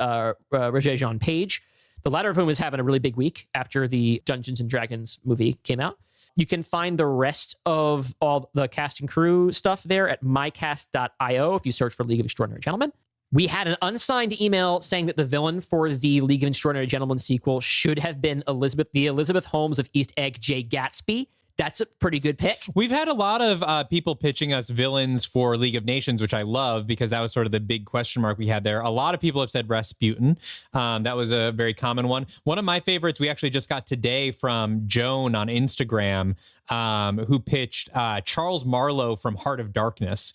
S5: Roger-Jean Page, the latter of whom is having a really big week after the Dungeons & Dragons movie came out. You can find the rest of all the cast and crew stuff there at mycast.io if you search for League of Extraordinary Gentlemen. We had an unsigned email saying that the villain for the League of Extraordinary Gentlemen sequel should have been the Elizabeth Holmes of East Egg J. Gatsby. That's a pretty good pick.
S3: We've had a lot of people pitching us villains for League of Nations, which I love because that was sort of the big question mark we had there. A lot of people have said Rasputin. That was a very common one. One of my favorites we actually just got today from Joan on Instagram, who pitched Charles Marlowe from Heart of Darkness.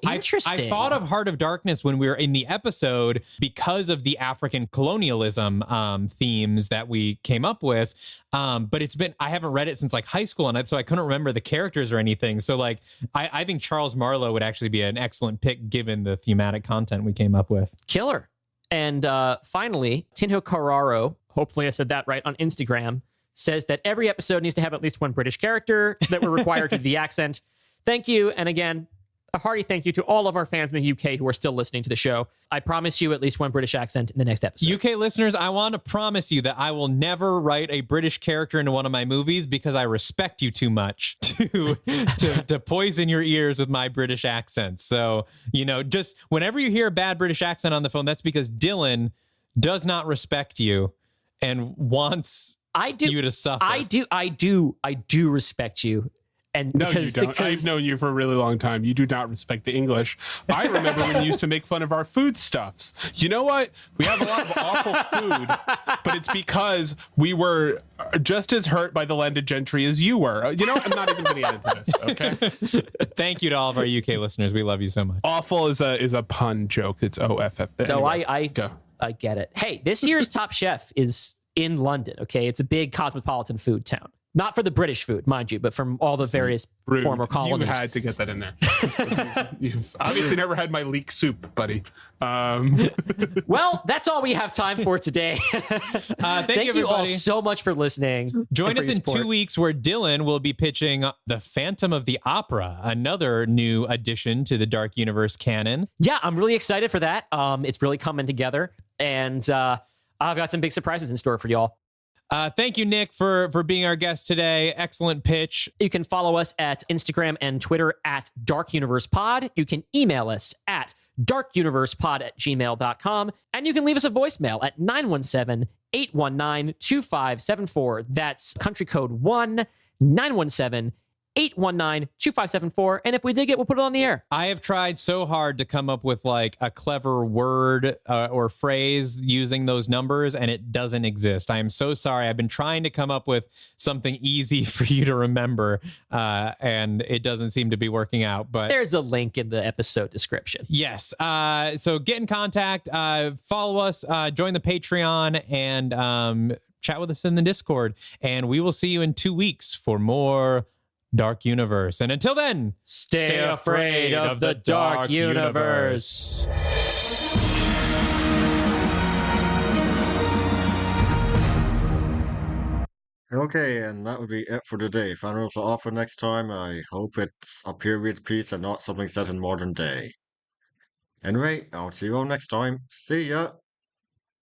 S5: Interesting.
S3: I thought of Heart of Darkness when we were in the episode because of the African colonialism themes that we came up with. But I haven't read it since like high school, and so I couldn't remember the characters or anything. So like, I think Charles Marlowe would actually be an excellent pick given the thematic content we came up with.
S5: Killer. And finally, Tinho Carraro, hopefully I said that right, on Instagram, says that every episode needs to have at least one British character that we're required to do the accent. Thank you. And again, a hearty thank you to all of our fans in the UK who are still listening to the show. I promise you at least one British accent in the next episode.
S3: UK listeners, I want to promise you that I will never write a British character into one of my movies because I respect you too much to poison your ears with my British accent. So, just whenever you hear a bad British accent on the phone, that's because Dylan does not respect you and wants you to suffer.
S5: I do respect you. And
S2: no, you don't. I've known you for a really long time. You do not respect the English. I remember when you used to make fun of our foodstuffs. You know what? We have a lot of awful food, but it's because we were just as hurt by the landed gentry as you were. I'm not even going to get into this, okay?
S3: Thank you to all of our UK listeners. We love you so much.
S2: Awful is a pun joke. It's OFF.
S5: No, I get it. Hey, this year's Top Chef is in London, okay? It's a big cosmopolitan food town. Not for the British food, mind you, but from all the various former colonies.
S2: You had to get that in there. You've obviously never had my leek soup, buddy.
S5: Well, that's all we have time for today. Thank you all so much for listening.
S3: Join us in 2 weeks where Dylan will be pitching The Phantom of the Opera, another new addition to the Dark Universe canon.
S5: Yeah, I'm really excited for that. It's really coming together, and I've got some big surprises in store for y'all.
S3: Thank you, Nick, for being our guest today. Excellent pitch.
S5: You can follow us at Instagram and Twitter at Dark Universe Pod. You can email us at darkuniversepod@gmail.com. And you can leave us a voicemail at 917-819-2574. That's country code 1-917-819-2574. And if we dig it, we'll put it on the air.
S3: I have tried so hard to come up with like a clever word or phrase using those numbers, and it doesn't exist. I am so sorry. I've been trying to come up with something easy for you to remember, and it doesn't seem to be working out. But
S5: there's a link in the episode description.
S3: Yes. So get in contact, follow us, join the Patreon, and chat with us in the Discord. And we will see you in 2 weeks for more Dark Universe. And until then,
S5: stay afraid of the Dark Universe.
S1: Okay, and that would be it for today. Final to offer next time. I hope it's a period piece and not something set in modern day. Anyway, I'll see you all next time. See ya!